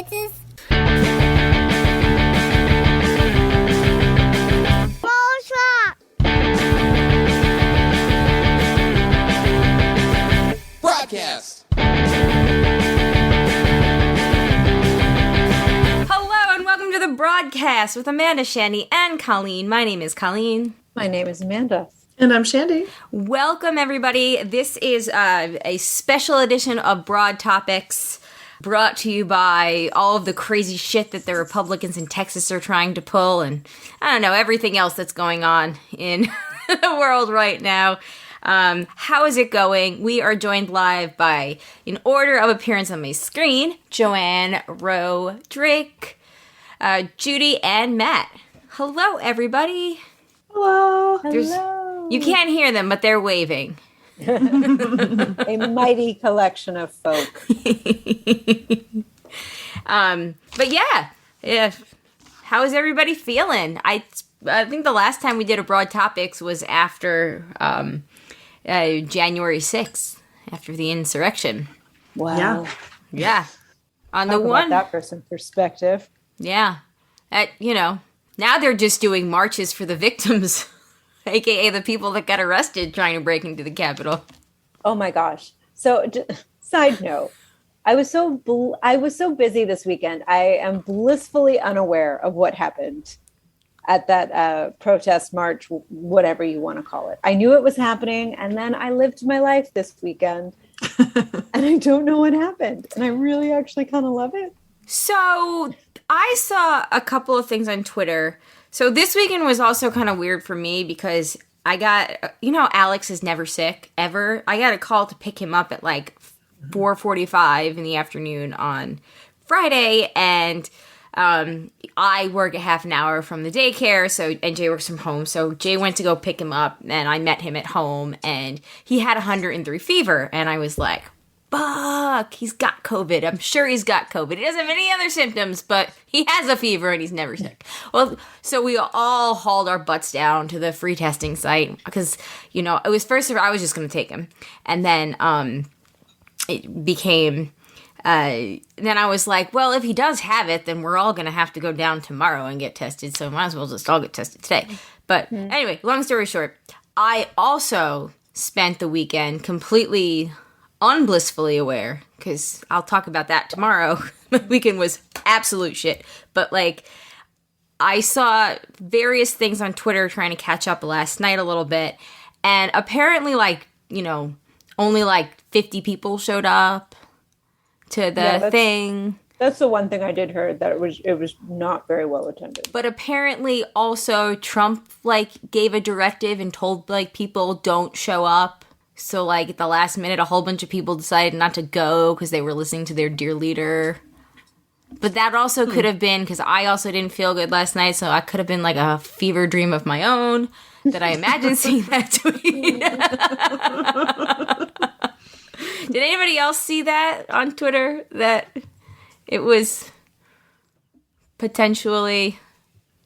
bitches. Broadcast. Hello and welcome to the broadcast with Amanda, Shandy, and Colleen. My name is Colleen. My name is Amanda. And I'm Shandy. Welcome, everybody. This is a special edition of Broad Topics brought to you by all of the crazy shit that the Republicans in Texas are trying to pull and, I don't know, everything else that's going on in the world right now. How is it going? We are joined live by, in order of appearance on my screen, Joanne, Drake, Judy, and Matt. Hello, everybody. Hello. You can't hear them, but they're waving. A mighty collection of folk. But yeah. How is everybody feeling? I think the last time we did a Broad Topics was after January 6th, after the insurrection. Wow. Yeah. On Talk the one, about that for some perspective. yeah. Now they're just doing marches for the victims, aka the people that got arrested trying to break into the Capitol. Oh my gosh. So, side note, I was so busy this weekend. I am blissfully unaware of what happened at that protest march, whatever you want to call it. I knew it was happening, and then I lived my life this weekend, and I don't know what happened. And I really actually kind of love it. So I saw a couple of things on Twitter. So this weekend was also kind of weird for me because I got, Alex is never sick, ever. I got a call to pick him up at like 4:45 in the afternoon on Friday, and I work a half an hour from the daycare, and Jay works from home, so Jay went to go pick him up, and I met him at home, and he had 103 fever, and I was like, fuck, he's got COVID. I'm sure he's got COVID. He doesn't have any other symptoms, but he has a fever and he's never sick. Well, so we all hauled our butts down to the free testing site because, it was first, I was just going to take him. And then it became, then I was like, well, if he does have it, then we're all going to have to go down tomorrow and get tested. So might as well just all get tested today. But anyway, long story short, I also spent the weekend completely unblissfully aware, because I'll talk about that tomorrow. My weekend was absolute shit. But, I saw various things on Twitter trying to catch up last night a little bit, and apparently, only 50 people showed up to the thing. That's the one thing I did hear, that it was not very well attended. But apparently, also, Trump, gave a directive and told, people don't show up. So, at the last minute, a whole bunch of people decided not to go because they were listening to their dear leader. But that also could have been because I also didn't feel good last night, so I could have been a fever dream of my own that I imagined seeing that tweet. Did anybody else see that on Twitter? That it was potentially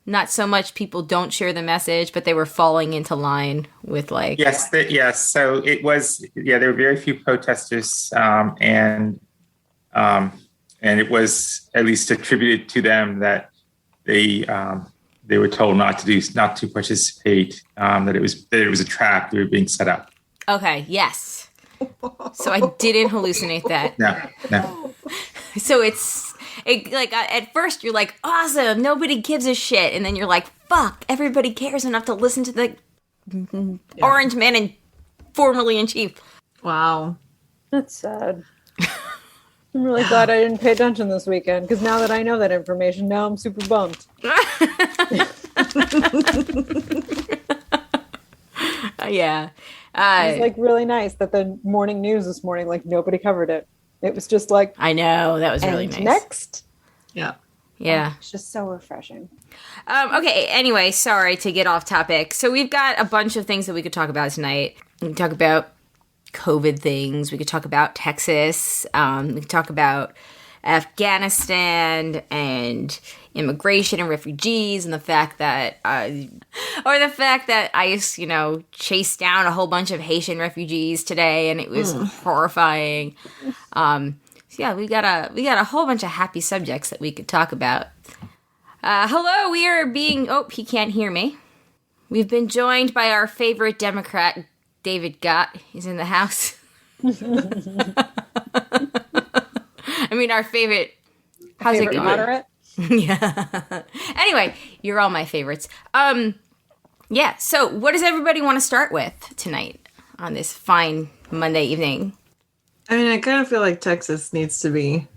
not so much people don't share the message, but they were falling into line with Yes. So it was, there were very few protesters, and it was at least attributed to them that they were told not to participate, that it was a trap. They were being set up. Okay. Yes. So I didn't hallucinate that. No. So at first you're like, awesome, nobody gives a shit. And then you're like, fuck, everybody cares enough to listen to the orange man and formerly in chief. Wow. That's sad. I'm really glad I didn't pay attention this weekend, because now that I know that information, now I'm super bummed. Yeah. It was really nice that the morning news this morning, nobody covered it. It was just I know, that was really nice. Next. Yeah. Yeah. It's just so refreshing. Okay, anyway, sorry to get off topic. So we've got a bunch of things that we could talk about tonight. We can talk about COVID things. We could talk about Texas. We could talk about Afghanistan and immigration and refugees and the fact that ICE, chased down a whole bunch of Haitian refugees today, and it was horrifying. So yeah, we got a whole bunch of happy subjects that we could talk about. Hello, we are being... Oh, he can't hear me. We've been joined by our favorite Democrat, David Gott. He's in the house. I mean, our favorite... How's it going? Moderate? Yeah. Anyway, you're all my favorites. Yeah, so what does everybody want to start with tonight on this fine Monday evening? I mean, I kind of feel like Texas needs to be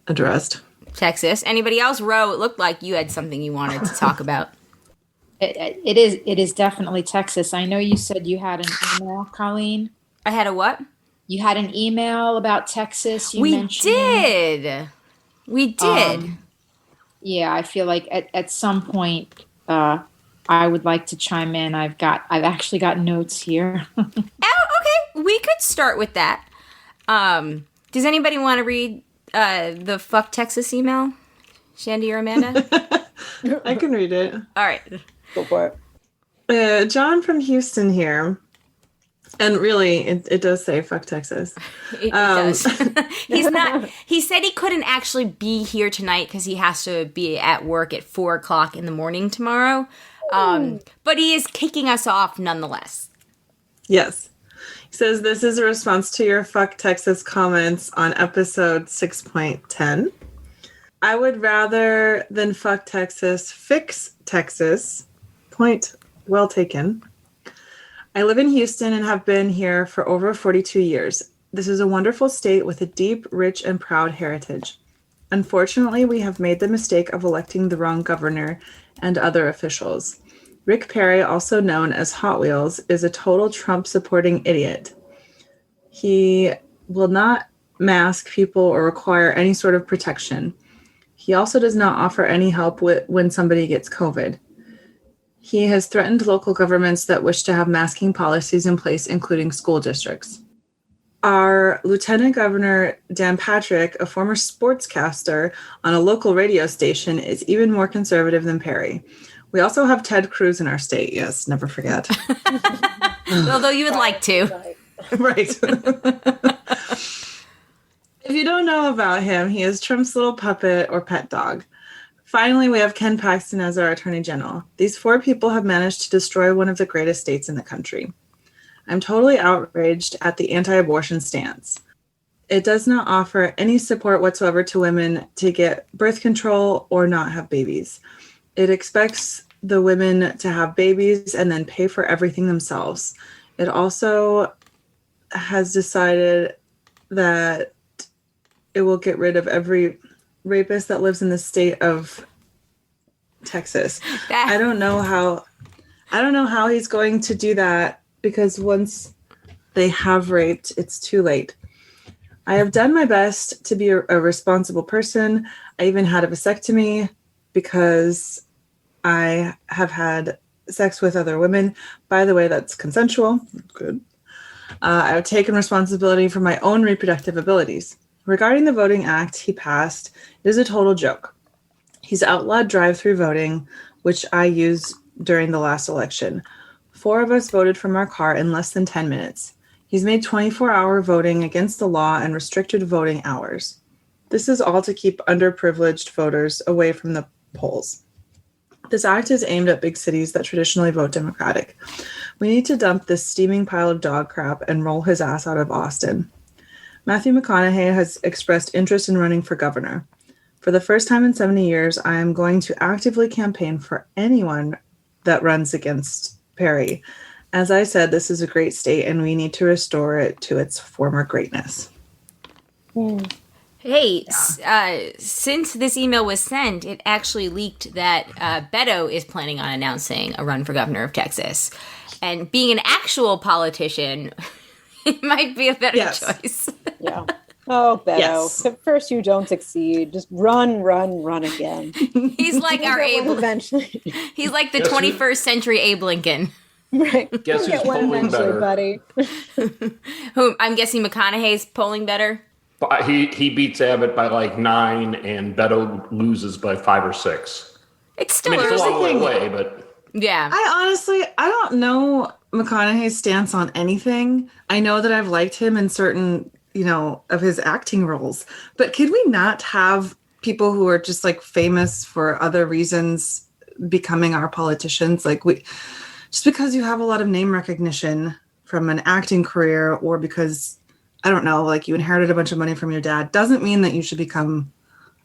addressed. Texas. Anybody else? Ro, it looked like you had something you wanted to talk about. It is definitely Texas. I know you said you had an email, Colleen. I had a what? You had an email about Texas. We did. Yeah, I feel like at some point I would like to chime in. I've actually got notes here. Oh, okay. We could start with that. Does anybody want to read the fuck Texas email? Shandy or Amanda? I can read it. All right. Go for it. John from Houston here. And really, it does say fuck Texas. It does. He said he couldn't actually be here tonight because he has to be at work at 4:00 in the morning tomorrow. But he is kicking us off nonetheless. Yes. He says, this is a response to your fuck Texas comments on episode 6.10. I would rather than fuck Texas, fix Texas. Point well taken. I live in Houston and have been here for over 42 years. This is a wonderful state with a deep, rich, and proud heritage. Unfortunately, we have made the mistake of electing the wrong governor and other officials. Rick Perry, also known as Hot Wheels, is a total Trump-supporting idiot. He will not mask people or require any sort of protection. He also does not offer any help when somebody gets COVID. He has threatened local governments that wish to have masking policies in place, including school districts. Our Lieutenant Governor Dan Patrick, a former sportscaster on a local radio station, is even more conservative than Perry. We also have Ted Cruz in our state. Yes, never forget. Although you would like to. Right. If you don't know about him, he is Trump's little puppet or pet dog. Finally, we have Ken Paxton as our Attorney General. These four people have managed to destroy one of the greatest states in the country. I'm totally outraged at the anti-abortion stance. It does not offer any support whatsoever to women to get birth control or not have babies. It expects the women to have babies and then pay for everything themselves. It also has decided that it will get rid of every rapist that lives in the state of Texas. I don't know how he's going to do that, because once they have raped, it's too late. I have done my best to be a responsible person. I even had a vasectomy because I have had sex with other women. By the way, that's consensual. Good. I have taken responsibility for my own reproductive abilities. Regarding the Voting Act he passed, it is a total joke. He's outlawed drive-through voting, which I used during the last election. 4 of us voted from our car in less than 10 minutes. He's made 24-hour voting against the law and restricted voting hours. This is all to keep underprivileged voters away from the polls. This act is aimed at big cities that traditionally vote Democratic. We need to dump this steaming pile of dog crap and roll his ass out of Austin. Matthew McConaughey has expressed interest in running for governor. For the first time in 70 years, I am going to actively campaign for anyone that runs against Perry. As I said, this is a great state, and we need to restore it to its former greatness. Hey, since this email was sent, it actually leaked that Beto is planning on announcing a run for governor of Texas. And being an actual politician, it might be a better choice. Yeah. Oh, Beto. Yes. At first you don't succeed. Just run again. He's like our Abe. Eventually. He's like the 21st century Abe Lincoln. Right. Guess who's polling better? Buddy. Who I'm guessing McConaughey's polling better. But he beats Abbott by like 9, and Beto loses by 5 or 6. It's still It's a early. long way away, but Yeah. I don't know McConaughey's stance on anything. I know that I've liked him in certain of his acting roles. But could we not have people who are just like famous for other reasons becoming our politicians? Like just because you have a lot of name recognition from an acting career, or because, I don't know, like you inherited a bunch of money from your dad, doesn't mean that you should become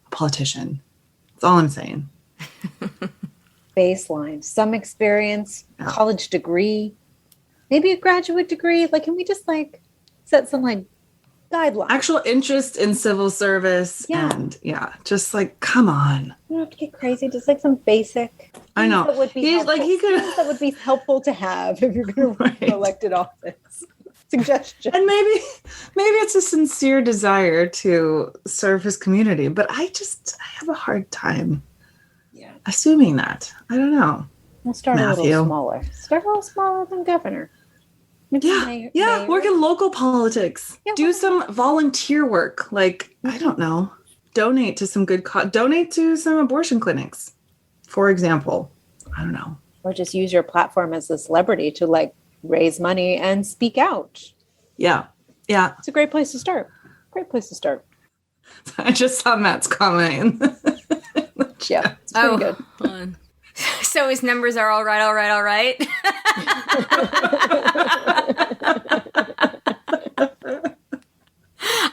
a politician. That's all I'm saying. Baseline, some experience, college degree, maybe a graduate degree. Like, can we just like set some like guidelines? Actual interest in civil service. And just like, come on. You don't have to get crazy. Just like some basic. I know. That would be that would be helpful to have if you're going to run for elected office. Suggestion. And maybe it's a sincere desire to serve his community, but I have a hard time assuming that. I don't know. We'll start a little smaller. Start a little smaller than governor. Maybe mayor. Work in local politics. Yeah, do some volunteer work. Like, I don't know. Donate to some good donate to some abortion clinics, for example. I don't know. Or just use your platform as a celebrity to like raise money and speak out. Yeah. It's a great place to start. I just saw Matt's comment. Yeah, it's pretty good. So his numbers are all right.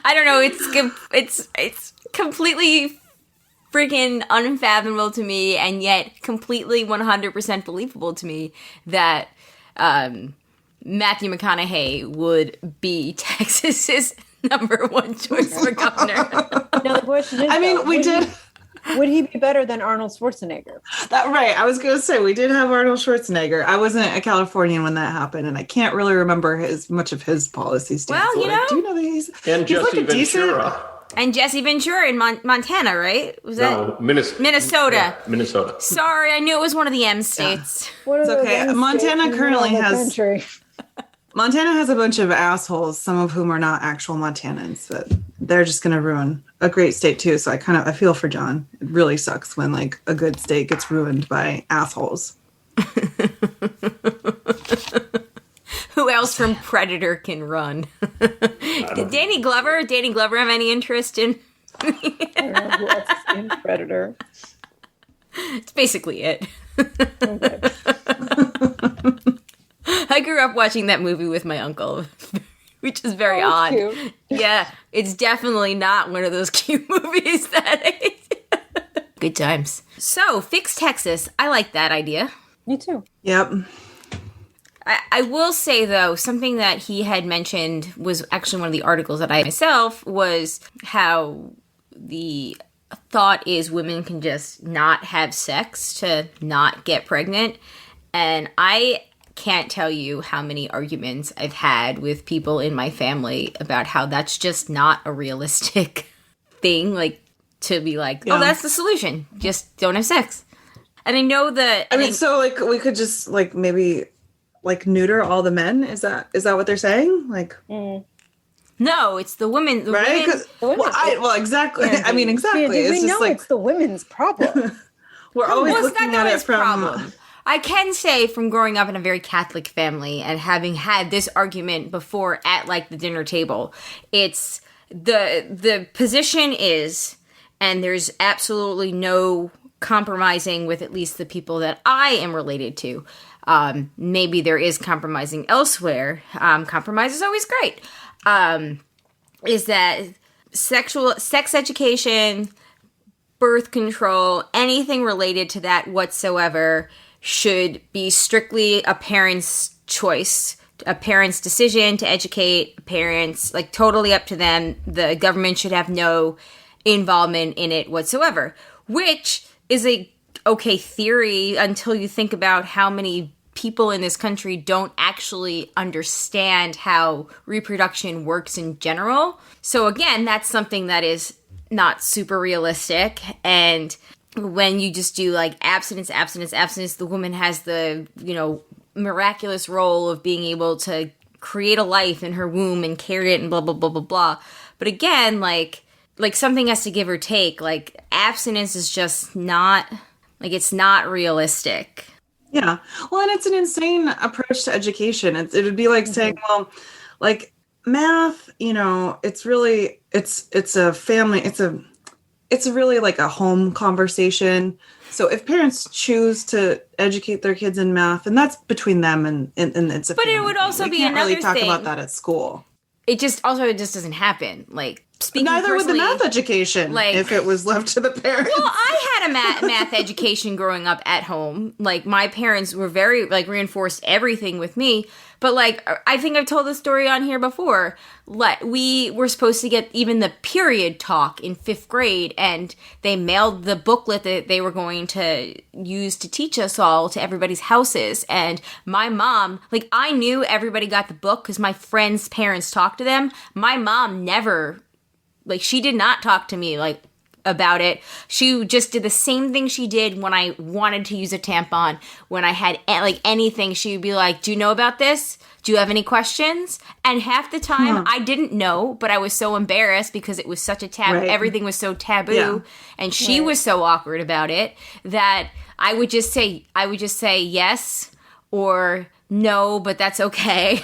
I don't know. It's completely freaking unfathomable to me, and yet completely 100% believable to me that Matthew McConaughey would be Texas's number one choice for governor. No, the question is, would he be better than Arnold Schwarzenegger? Right. I was going to say, we did have Arnold Schwarzenegger. I wasn't a Californian when that happened, and I can't really remember much of his policy stance. Well, I do know that he's Jesse like Ventura. And Jesse Ventura in Montana, right? Was that Minnesota? Yeah, Minnesota. Sorry, I knew it was one of the M states. It's okay. Montana currently has... Montana has a bunch of assholes, some of whom are not actual Montanans, but they're just going to ruin a great state too. So I feel for John. It really sucks when like a good state gets ruined by assholes. Who else from Predator can run? Did Danny Glover have any interest in? I don't know who else is in Predator. It's basically it. Okay. I grew up watching that movie with my uncle, which is very odd. Cute. Yeah, it's definitely not one of those cute movies Good times. So, fix Texas. I like that idea. Me too. Yep. I will say, though, something that he had mentioned was actually one of the articles that I myself was how the thought is women can just not have sex to not get pregnant. And I can't tell you how many arguments I've had with people in my family about how that's just not a realistic thing, like to be like, oh, that's the solution. Just don't have sex. And I know that... I mean, so like we could just like maybe like neuter all the men? Is that what they're saying? Like... No, it's the women. Right? Exactly. Yeah, I mean, exactly. We know it's the women's problem. We're always looking at it from... problem. I can say from growing up in a very Catholic family and having had this argument before at like the dinner table, it's the position is, and there's absolutely no compromising with at least the people that I am related to. Maybe there is compromising elsewhere. Compromise is always great. Is that sex education, birth control, anything related to that whatsoever should be strictly a parent's choice, a parent's decision to educate, parents, like totally up to them. The government should have no involvement in it whatsoever, which is a okay theory until you think about how many people in this country don't actually understand how reproduction works in general. So again, that's something that is not super realistic. And when you just do like abstinence, the woman has the, miraculous role of being able to create a life in her womb and carry it and blah, blah, blah, blah, blah. But again, like something has to give or take. Like abstinence is just not, like it's not realistic. Yeah. Well, and it's an insane approach to education. It would be like saying, well, like math, it's really, it's a family, it's really like a home conversation. So if parents choose to educate their kids in math, and that's between them and it's a But family it would thing. also We be can't another really talk thing. about that at school. It just doesn't happen. Like, speaking Neither would the personally, math education, like- if it was left to the parents. Well, I had a math education growing up at home. Like, my parents were very, like, reinforced everything with me. But, like, I think I've told this story on here before. We were supposed to get even the period talk in 5th grade, and they mailed the booklet that they were going to use to teach us all to everybody's houses. And my mom, like, I knew everybody got the book because my friends' parents talked to them. My mom never, like, she did not talk to me, like, about it. She just did the same thing she did when I wanted to use a tampon. When I had like anything, she would be like, "Do you know about this? Do you have any questions?" And half the time I didn't know, but I was so embarrassed because it was such a taboo. Right. Everything was so taboo, Yeah. and she was so awkward about it that I would just say yes or no, but that's okay,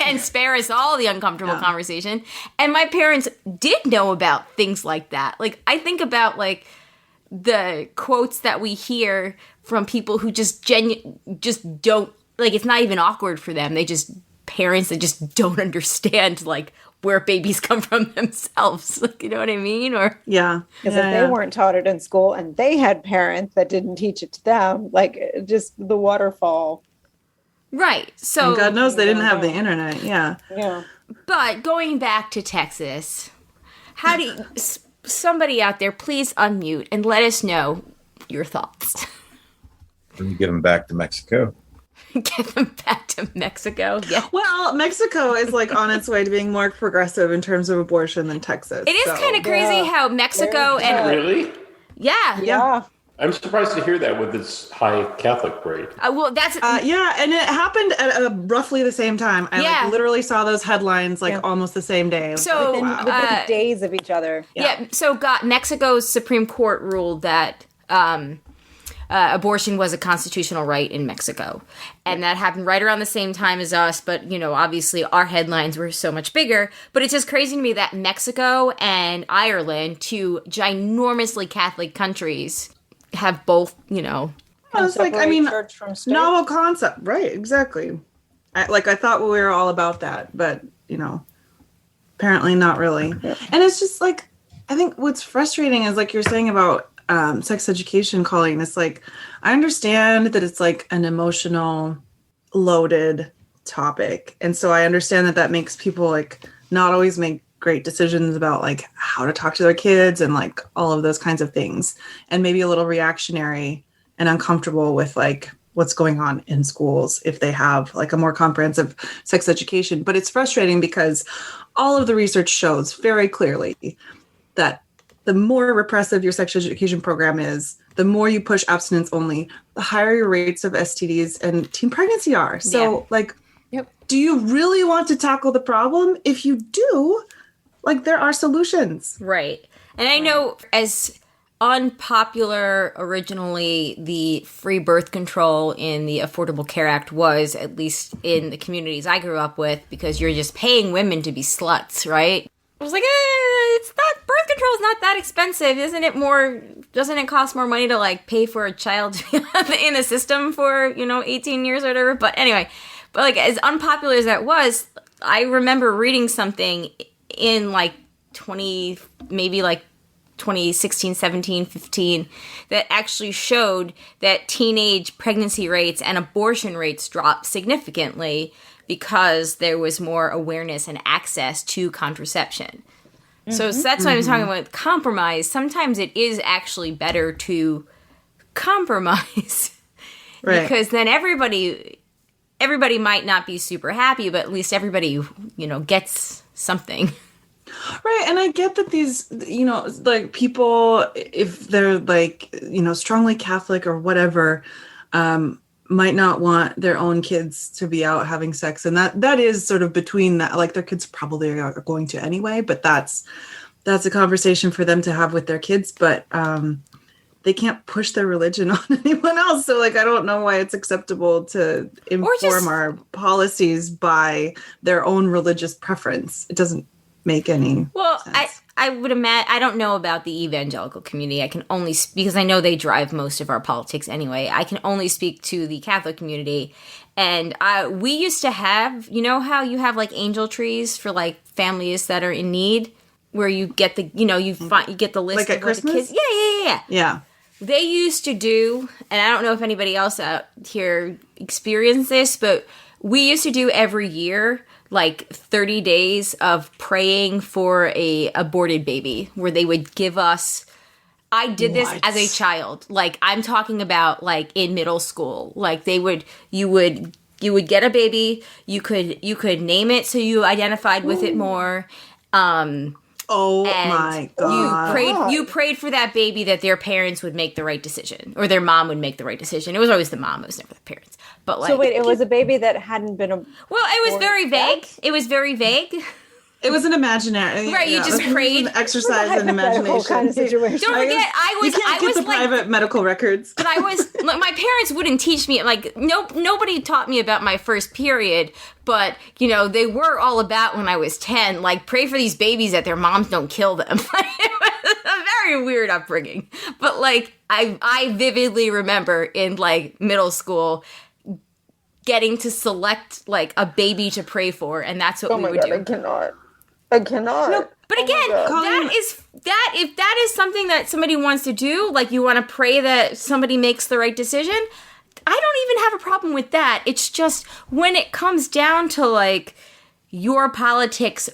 and spare us all the uncomfortable conversation. And my parents did know about things like that. Like, I think about, like, the quotes that we hear from people who just don't, like, it's not even awkward for them. They just, parents that just don't understand, like, where babies come from themselves. Like, you know what I mean? Or Yeah. Because if they weren't taught it in school and they had parents that didn't teach it to them, like, just the waterfall. right. So And God knows they didn't have the internet. Yeah. Yeah. But going back to Texas, how do you, somebody out there, please unmute and let us know your thoughts. When you get them back to Mexico. Get them back to Mexico. Yeah. Well, Mexico is like on its way to being more progressive in terms of abortion than Texas. It is kind of crazy how Mexico and Really? yeah. Yeah. I'm surprised to hear that with its high Catholic rate. Well, that's yeah, and it happened at roughly the same time. I Yeah. like literally saw those headlines like almost the same day. I was So, like, wow. Within days of each other. yeah. So Mexico's Supreme Court ruled that abortion was a constitutional right in Mexico. And that happened right around the same time as us. But, obviously our headlines were so much bigger. But it's just crazy to me that Mexico and Ireland, two ginormously Catholic countries, have both, It's like, I Separate mean, church from state. novel concept, right? Exactly. I thought we were all about that, but apparently not really. And it's just like, I think what's frustrating is like you're saying about sex education, Colleen. It's like, I understand that it's like an emotional, loaded topic, and so I understand that makes people like not always make great decisions about like how to talk to their kids and like all of those kinds of things, and maybe a little reactionary and uncomfortable with like what's going on in schools if they have like a more comprehensive sex education. But it's frustrating because all of the research shows very clearly that the more repressive your sex education program is, the more you push abstinence only, the higher your rates of STDs and teen pregnancy are. So do you really want to tackle the problem? If you do, like, there are solutions. right. And I know as unpopular originally the free birth control in the Affordable Care Act was, at least in the communities I grew up with, because you're just paying women to be sluts, right? I was like, it's not, birth control is not that expensive. Doesn't it cost more money to like pay for a child to be in the system for, 18 years or whatever? But anyway, like as unpopular as that was, I remember reading something in like 2016, 17, 15, that actually showed that teenage pregnancy rates and abortion rates dropped significantly because there was more awareness and access to contraception. So that's why I was talking about compromise. Sometimes it is actually better to compromise. Right. Because then everybody might not be super happy, but at least everybody, gets something. Right. And I get that these, like people, if they're like, strongly Catholic or whatever, might not want their own kids to be out having sex. And that is sort of between that, like their kids probably are going to anyway, but that's a conversation for them to have with their kids. But they can't push their religion on anyone else. So like, I don't know why it's acceptable to inform our policies by their own religious preference. It doesn't make any sense. I would imagine, I don't know about the evangelical community. I can only, because I know they drive most of our politics anyway. I can only speak to the Catholic community. And we used to have, you know how you have like angel trees for like families that are in need, where you get the, you get the list like of at Christmas? the kids. Yeah. They used to do, and I don't know if anybody else out here experienced this, but we used to do every year like 30 days of praying for a aborted baby, where they would give us. I did this as a child. Like, I'm talking about like in middle school. Like you would get a baby. You could name it so you identified with it more. Oh my God. You prayed for that baby that their parents would make the right decision, or their mom would make the right decision. It was always the mom. It was never the parents. But like, so wait, it was a baby that hadn't been well, it was very vague. It was very vague. It was an imaginary, right? You just prayed. An exercise in imagination. Kind of situation. Don't forget, you can't get the private medical records. But I was like, my parents wouldn't teach me. Like, nobody taught me about my first period. But they were all about when I was 10. Like, pray for these babies that their moms don't kill them. It was a very weird upbringing. But like, I vividly remember in like middle school getting to select like a baby to pray for, and that's what we would do. I cannot. No, but again, if that is something that somebody wants to do, like you want to pray that somebody makes the right decision, I don't even have a problem with that. It's just when it comes down to like your politics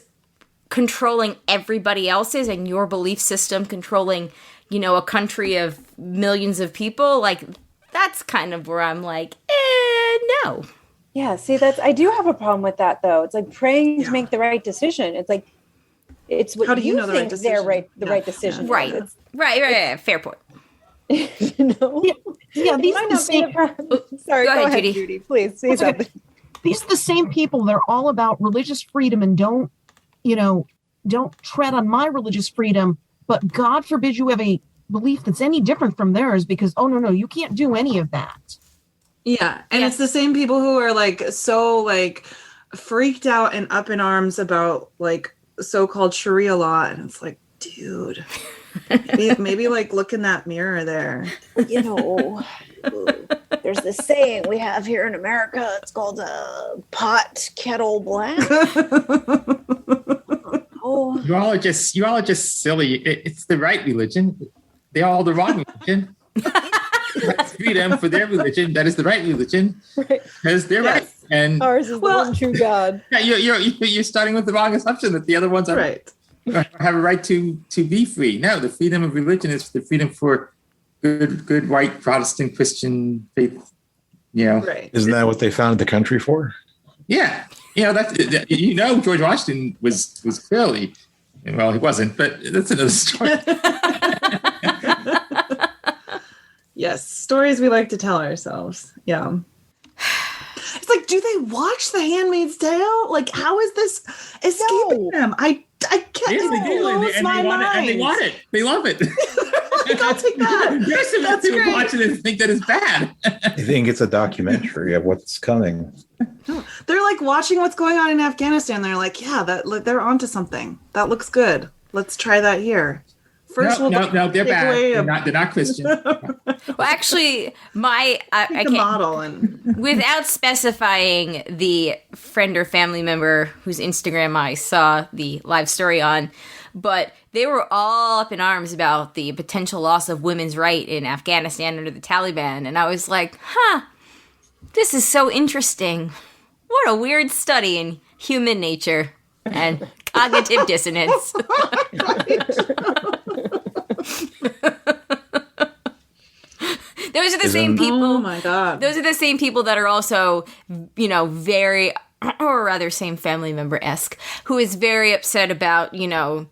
controlling everybody else's and your belief system controlling, a country of millions of people, like that's kind of where I'm like, no. Yeah, see, I do have a problem with that, though. It's like praying to make the right decision. It's like, it's what how do you know think the they're right decision. Right. Right. Fair point. Yeah, these are the same. Sorry, go ahead, Judy. Please say something. These are the same people. They're all about religious freedom and don't tread on my religious freedom. But God forbid you have a belief that's any different from theirs, because no, you can't do any of that. Yeah, and it's the same people who are like so like freaked out and up in arms about like so-called Sharia law, and it's like, dude, maybe like look in that mirror there. There's this saying we have here in America. It's called pot kettle black. You all are just silly. It's the right religion. They're all the wrong religion. That's freedom for their religion. That is the right religion, because they're right. And ours is the one true God. Yeah, you're starting with the wrong assumption that the other ones are right. Have a right to be free. No, the freedom of religion is the freedom for good white Protestant Christian faith. Right. Isn't that what they founded the country for? Yeah, that's George Washington was clearly, well, he wasn't, but that's another story. Yes, stories we like to tell ourselves. Yeah. It's like, do they watch The Handmaid's Tale? Like, how is this escaping them? I can't. Yes, they do, and they want it. They love it. I'll take that. There's some people who watch it and think that it's bad. I think it's a documentary of what's coming. They're like watching what's going on in Afghanistan. They're like, yeah, they're onto something. That looks good. Let's try that here. First, no, they're bad. They're not Christian. Well, actually, I can't model and without specifying the friend or family member whose Instagram I saw the live story on, but they were all up in arms about the potential loss of women's right in Afghanistan under the Taliban, and I was like, this is so interesting. What a weird study in human nature and cognitive dissonance. Those are the same people. Oh my God. Those are the same people that are also, very, or rather same family member-esque, who is very upset about, the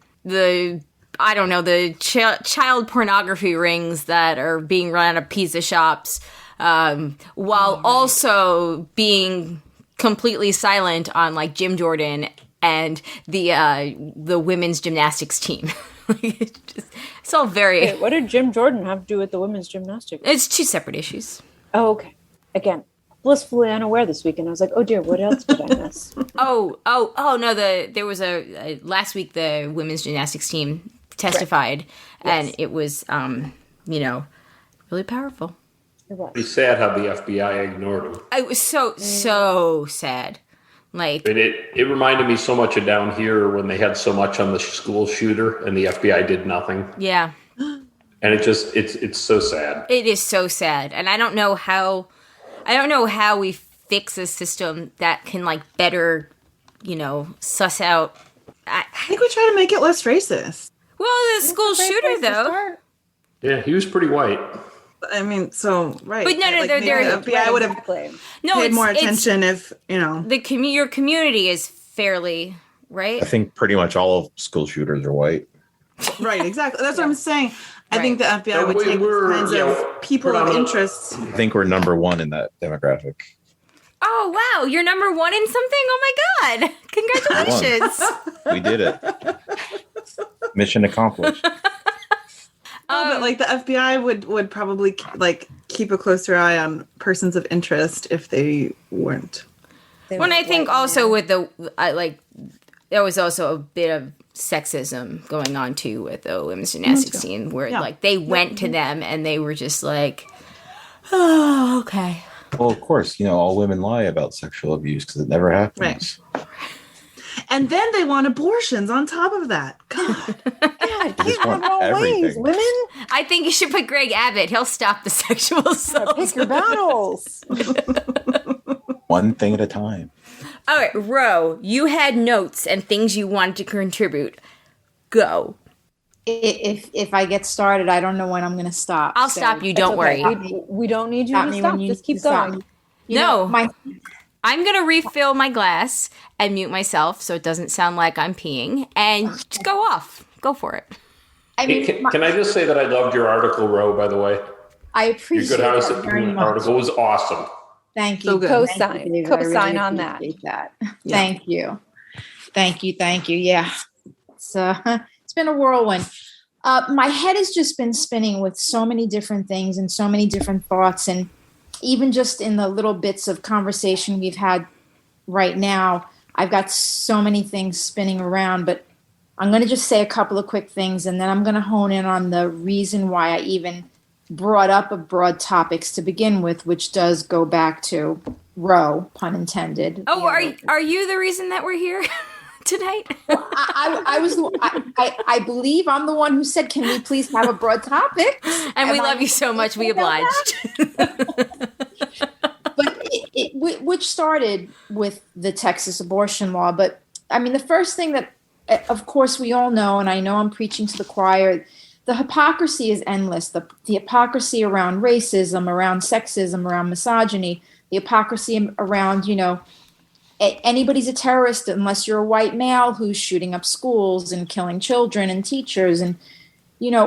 child pornography rings that are being run out of pizza shops, while also being completely silent on like Jim Jordan and the women's gymnastics team. It's all very. Wait, what did Jim Jordan have to do with the women's gymnastics? It's two separate issues. Oh, okay. Again, blissfully unaware this weekend. I was like, oh dear, what else did I miss? No. There was last week the women's gymnastics team testified, and it was really powerful. It was. Pretty sad how the FBI ignored him. It was so sad. Like, And it reminded me so much of down here when they had so much on the school shooter and the FBI did nothing. yeah, And it's so sad. it is so sad, and I don't know how we fix a system that can like better, suss out. I think we try to make it less racist. Well, the school shooter though. Yeah, he was pretty white. I mean, so right. But no, Like, they're maybe the FBI would have Exactly. No, paid it's more it's- attention if your community is fairly right. I think pretty much all of school shooters are white. Right, exactly. That's what I'm saying. I think the FBI So would take we're, these kinds of people of interest. I think we're number one in that demographic. Oh wow, you're number one in something. Oh my god, congratulations! We did it. Mission accomplished. But like the FBI would probably like keep a closer eye on persons of interest if they weren't. When I think also with there was also a bit of sexism going on too with the women's gymnastics team, where like they went to them and they were just like, oh, okay. Well, of course, all women lie about sexual abuse because it never happens. Right. And then they want abortions on top of that. God. God, They just want everything. women. I think you should put Greg Abbott. He'll stop the sexual assault. Pick your battles. One thing at a time. All right, Ro, you had notes and things you wanted to contribute. Go. If I get started, I don't know when I'm going to stop. I'll stop you. Don't worry. We don't need you Stop to me stop. when you Just keep stop. going. No. my I'm going to refill my glass and mute myself so it doesn't sound like I'm peeing. And just go off. Go for it. I mean, Can I just say that I loved your article, Ro, by the way? I Your appreciate Good House that very much. article was awesome. Thank you. So good. Thank Co-sign. you, David. I Co-sign on that. appreciate that. Yeah. Thank you. Yeah. It's been a whirlwind. My head has just been spinning with so many different things and so many different thoughts. And even just in the little bits of conversation we've had right now, I've got so many things spinning around, but I'm going to just say a couple of quick things, and then I'm going to hone in on the reason why I even brought up a broad topics to begin with, which does go back to Roe, pun intended. Oh, are you the reason that we're here tonight? I believe I'm the one who said, "Can we please have a broad topic?" And we love you so much. We obliged. But which started with the Texas abortion law. But I mean, the first thing that, of course, we all know, and I know I'm preaching to the choir, the hypocrisy is endless. The hypocrisy around racism, around sexism, around misogyny, the hypocrisy around, anybody's a terrorist unless you're a white male who's shooting up schools and killing children and teachers and,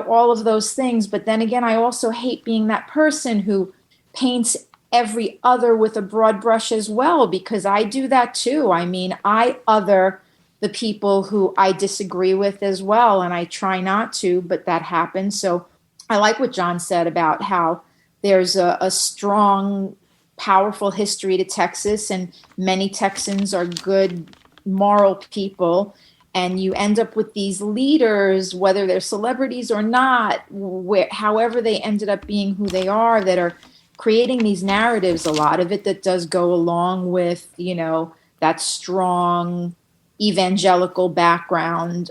all of those things. But then again, I also hate being that person who paints every other with a broad brush as well, because I do that too. I mean, I other the people who I disagree with as well, and I try not to, but that happens. So I like what John said about how there's a strong, powerful history to Texas, and many Texans are good, moral people, and you end up with these leaders, whether they're celebrities or not, however they ended up being who they are, that are creating these narratives, a lot of it that does go along with, that strong evangelical background,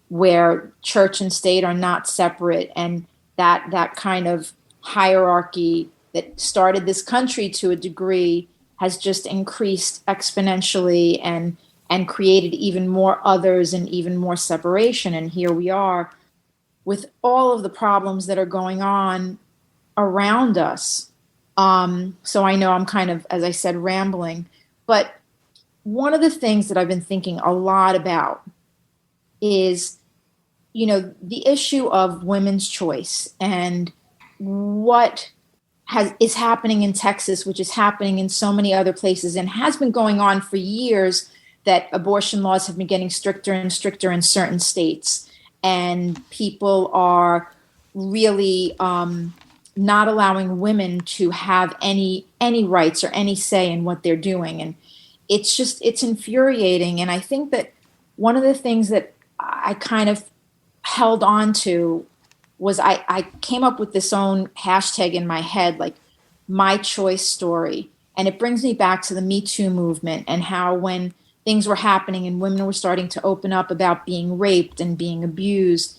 where church and state are not separate, and that kind of hierarchy that started this country to a degree has just increased exponentially and created even more others and even more separation. And here we are with all of the problems that are going on around us. So I know I'm kind of, as I said, rambling, but one of the things that I've been thinking a lot about is, the issue of women's choice and what is happening in Texas, which is happening in so many other places and has been going on for years, that abortion laws have been getting stricter and stricter in certain states, and people are really not allowing women to have any rights or any say in what they're doing. And it's infuriating. And I think that one of the things that I kind of held on to was I came up with this own hashtag in my head, like my choice story. And it brings me back to the Me Too movement and how when things were happening and women were starting to open up about being raped and being abused,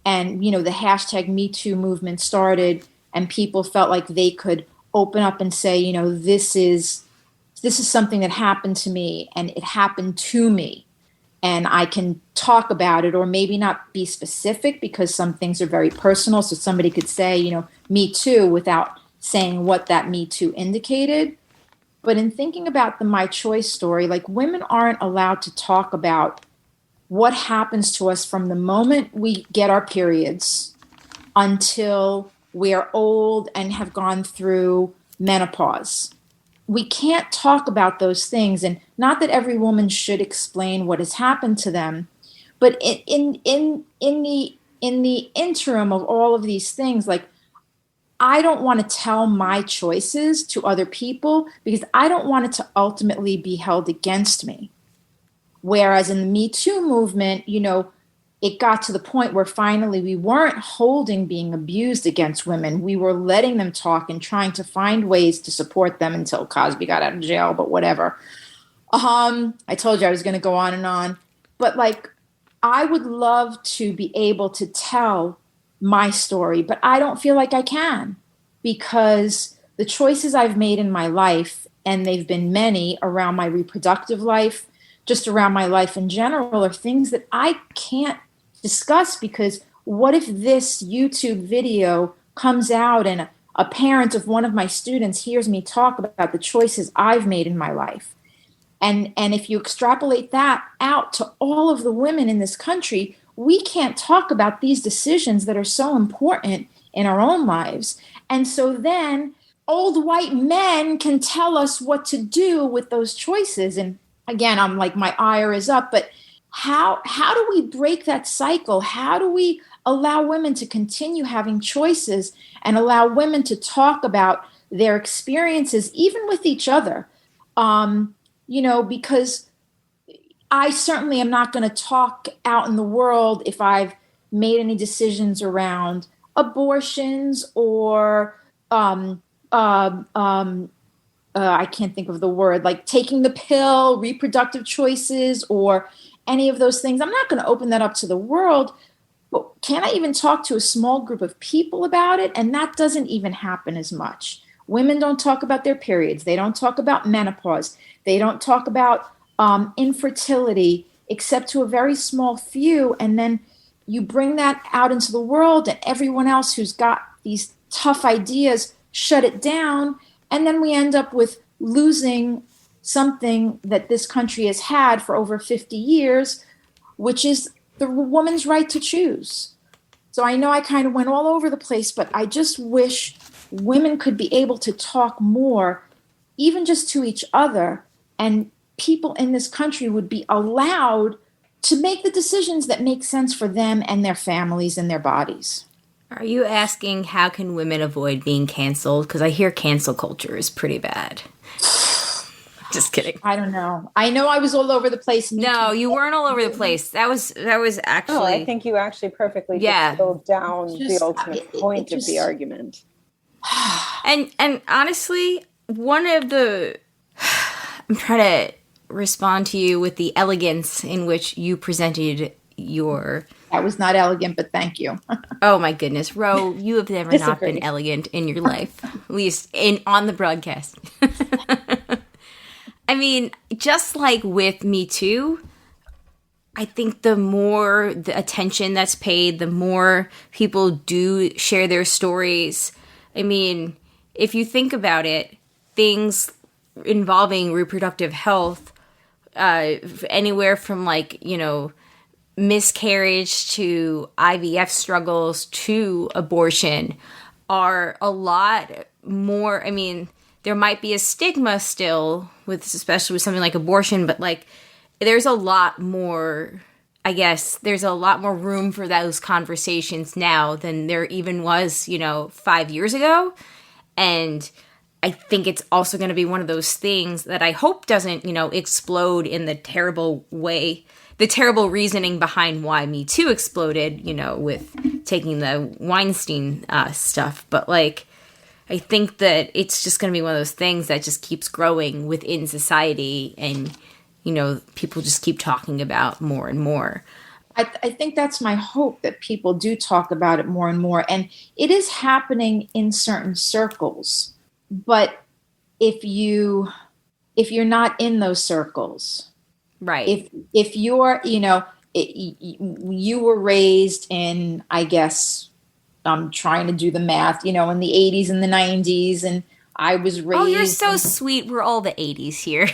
and, you know, the hashtag Me Too movement started and people felt like they could open up and say, you know, this is something that happened to me and it happened to me. And I can talk about it, or maybe not be specific because some things are very personal. So somebody could say, you know, Me Too without saying what that Me Too indicated. But in thinking about the My Choice story, like women aren't allowed to talk about what happens to us from the moment we get our periods until we are old and have gone through menopause. We can't talk about those things, and not that every woman should explain what has happened to them, but in the interim of all of these things, like I don't want to tell my choices to other people because I don't want it to ultimately be held against me. Whereas in the Me Too movement, you know, it got to the point where finally we weren't holding being abused against women. We were letting them talk and trying to find ways to support them until Cosby got out of jail, but whatever. I told you I was going to go on and on. But like, I would love to be able to tell my story, but I don't feel like I can because the choices I've made in my life, and they've been many around my reproductive life, just around my life in general, are things that I can't discuss because what if this YouTube video comes out and a parent of one of my students hears me talk about the choices I've made in my life? And if you extrapolate that out to all of the women in this country, we can't talk about these decisions that are so important in our own lives. And so then old white men can tell us what to do with those choices. And again, I'm like, my ire is up, but how do we break that cycle? How do we allow women to continue having choices and allow women to talk about their experiences, even with each other? You know, because I certainly am not going to talk out in the world if I've made any decisions around abortions or I can't think of the word, like taking the pill, reproductive choices, or any of those things. I'm not going to open that up to the world, but can I even talk to a small group of people about it? And that doesn't even happen as much. Women don't talk about their periods. They don't talk about menopause. They don't talk about infertility, except to a very small few. And then you bring that out into the world, and everyone else who's got these tough ideas shut it down. And then we end up with losing something that this country has had for over 50 years, which is the woman's right to choose. So I know I kind of went all over the place, but I just wish women could be able to talk more, even just to each other, and people in this country would be allowed to make the decisions that make sense for them and their families and their bodies. Are you asking how can women avoid being canceled? Because I hear cancel culture is pretty bad. Just kidding. I don't know. I know I was all over the place. No, you weren't all over the place. That was actually. Oh, I think you actually perfectly distilled down the ultimate point of the argument. And honestly, one of the I'm trying to respond to you with the elegance in which you presented your. That was not elegant, but thank you. Oh my goodness, Ro, you have never not been elegant in your life, at least on the broadcast. I mean, just like with Me Too, I think the more the attention that's paid, the more people do share their stories. I mean, if you think about it, things involving reproductive health, anywhere from like, you know, miscarriage to IVF struggles to abortion are a lot more. I mean, there might be a stigma still with, especially with something like abortion, but like there's a lot more, I guess, there's a lot more room for those conversations now than there even was, 5 years ago. And I think it's also going to be one of those things that I hope doesn't, explode in the terrible way, the terrible reasoning behind why Me Too exploded, with taking the Weinstein stuff. But like, I think that it's just going to be one of those things that just keeps growing within society, and, people just keep talking about more and more. I think that's my hope, that people do talk about it more and more. And it is happening in certain circles. But if you're not in those circles, right? If you're, you were raised in, I guess, I'm trying to do the math, in the 80s and the 90s, and I was raised. Oh, you're so sweet. We're all the 80s here.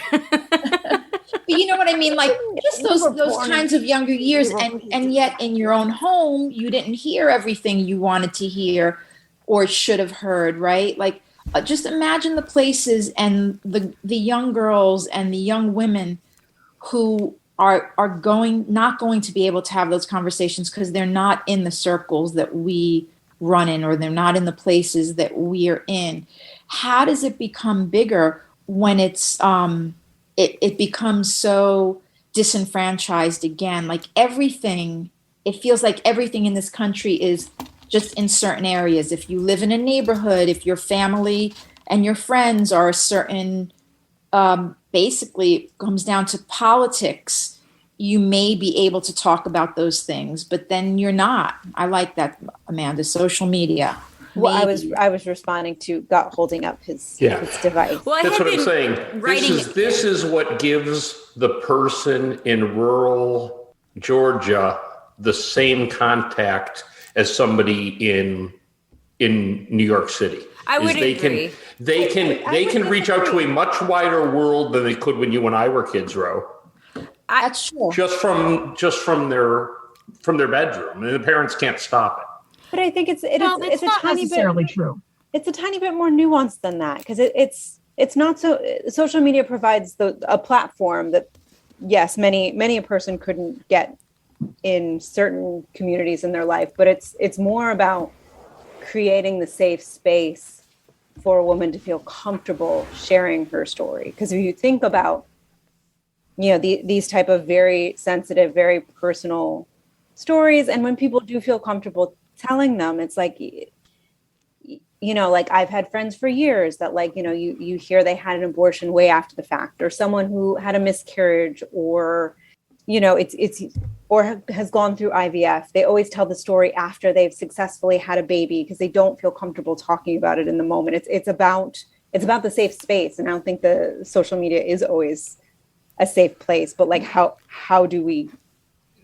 But you know what I mean? Like just those kinds of younger years, and yet in your own home, you didn't hear everything you wanted to hear or should have heard, right? Like just imagine the places and the young girls and the young women who are not going to be able to have those conversations because they're not in the circles that we run in, or they're not in the places that we're in. How does it become bigger when it's it becomes so disenfranchised again? Like everything, it feels like everything in this country is just in certain areas. If you live in a neighborhood, if your family and your friends are a certain, basically it comes down to politics, you may be able to talk about those things, but then you're not. I like that, Amanda, social media. Well, I was responding to Gott holding up his device. Well, that's what I'm saying. This is what gives the person in rural Georgia the same contact as somebody in New York City. I would agree. They can reach out to a much wider world than they could when you and I were kids, Ro. That's true. Just from their bedroom, and the parents can't stop it. But I think it's not tiny necessarily bit, true. It's a tiny bit more nuanced than that, because it's not so. Social media provides a platform that, yes, many a person couldn't get in certain communities in their life, but it's more about creating the safe space for a woman to feel comfortable sharing her story. Because if you think about, these type of very sensitive, very personal stories, and when people do feel comfortable telling them, it's like, like I've had friends for years that you hear they had an abortion way after the fact, or someone who had a miscarriage, or or has gone through IVF. They always tell the story after they've successfully had a baby because they don't feel comfortable talking about it in the moment. It's about the safe space. And I don't think the social media is always a safe place, but like how do we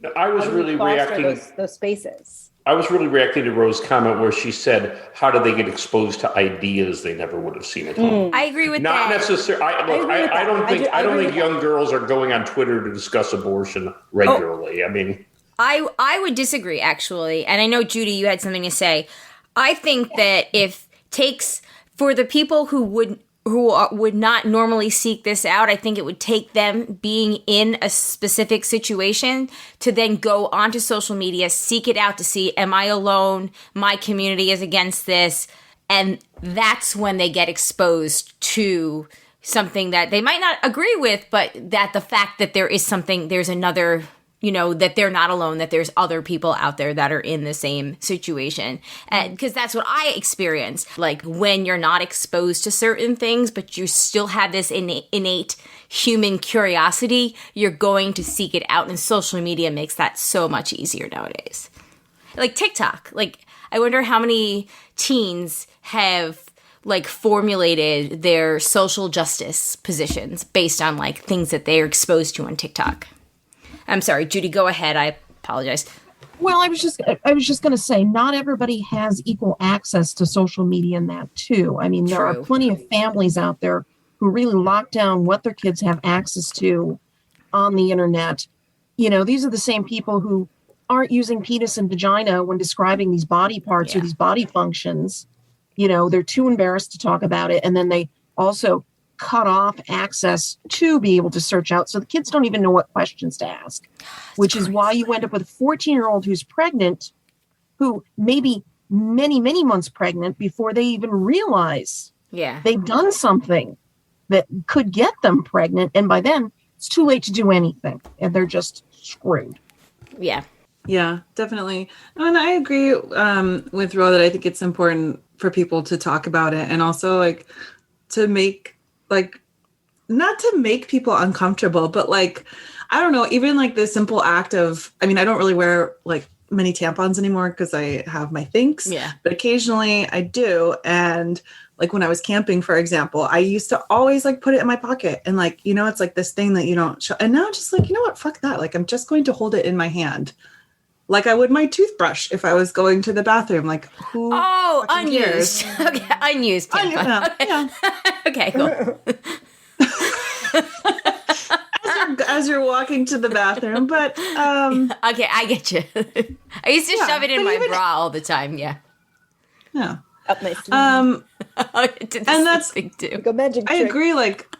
reacting those spaces? I was really reacting to Rose's comment where she said, how do they get exposed to ideas they never would have seen at home? I agree with Not that. necessarily. I don't think young girls are going on Twitter to discuss abortion regularly. I mean, I would disagree, actually. And I know, Judy, you had something to say. I think that for the people who would not normally seek this out, I think it would take them being in a specific situation to then go onto social media, seek it out to see, am I alone? My community is against this. And that's when they get exposed to something that they might not agree with, but that the fact that there's another, that they're not alone, that there's other people out there that are in the same situation. And because that's what I experienced. Like when you're not exposed to certain things, but you still have this innate human curiosity, you're going to seek it out. And social media makes that so much easier nowadays. Like TikTok. Like I wonder how many teens have formulated their social justice positions based on things that they are exposed to on TikTok. I'm sorry, Judy, go ahead. I apologize. Well, I was just going to say, not everybody has equal access to social media and that too. I mean, there are plenty of families out there who really lock down what their kids have access to on the internet. These are the same people who aren't using penis and vagina when describing these body parts or these body functions. They're too embarrassed to talk about it. And then they also cut off access to be able to search out. So the kids don't even know what questions to ask, which is why you end up with a 14-year-old who's pregnant, who may be many, many months pregnant before they even realize they've done something that could get them pregnant. And by then it's too late to do anything and they're just screwed. Yeah. Yeah, definitely. And I agree with Ro that I think it's important for people to talk about it, and also like to make like, not to make people uncomfortable, but like, I don't know, even like the simple act of, I mean, I don't really wear like many tampons anymore because I have my thinks, but occasionally I do. And like when I was camping, for example, I used to always like put it in my pocket and like, you know, it's like this thing that you don't show. And now I'm just like, you know what, fuck that. Like, I'm just going to hold it in my hand. Like I would my toothbrush if I was going to the bathroom. Like who? Oh, unused. Okay, unused. Yeah. Okay, cool. as you're walking to the bathroom, but okay, I get you. I used to shove it in my bra all the time. Yeah. Up my sleeve. And that's thing too. Like a magic I trick. agree. Like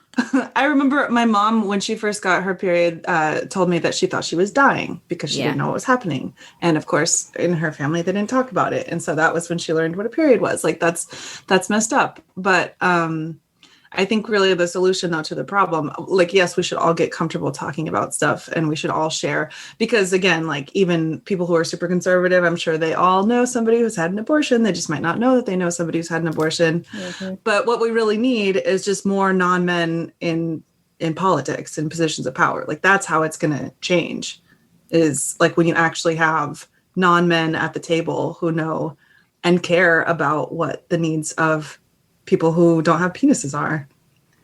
I remember my mom, when she first got her period, told me that she thought she was dying because she didn't know what was happening. And of course, in her family, they didn't talk about it. And so that was when she learned what a period was. Like that's messed up. But I think really the solution though to the problem, like, yes, we should all get comfortable talking about stuff and we should all share, because again, like even people who are super conservative, I'm sure they all know somebody who's had an abortion. They just might not know that they know somebody who's had an abortion. Mm-hmm. But what we really need is just more non-men in politics and positions of power. Like that's how it's going to change, is like when you actually have non-men at the table who know and care about what the needs of people who don't have penises are.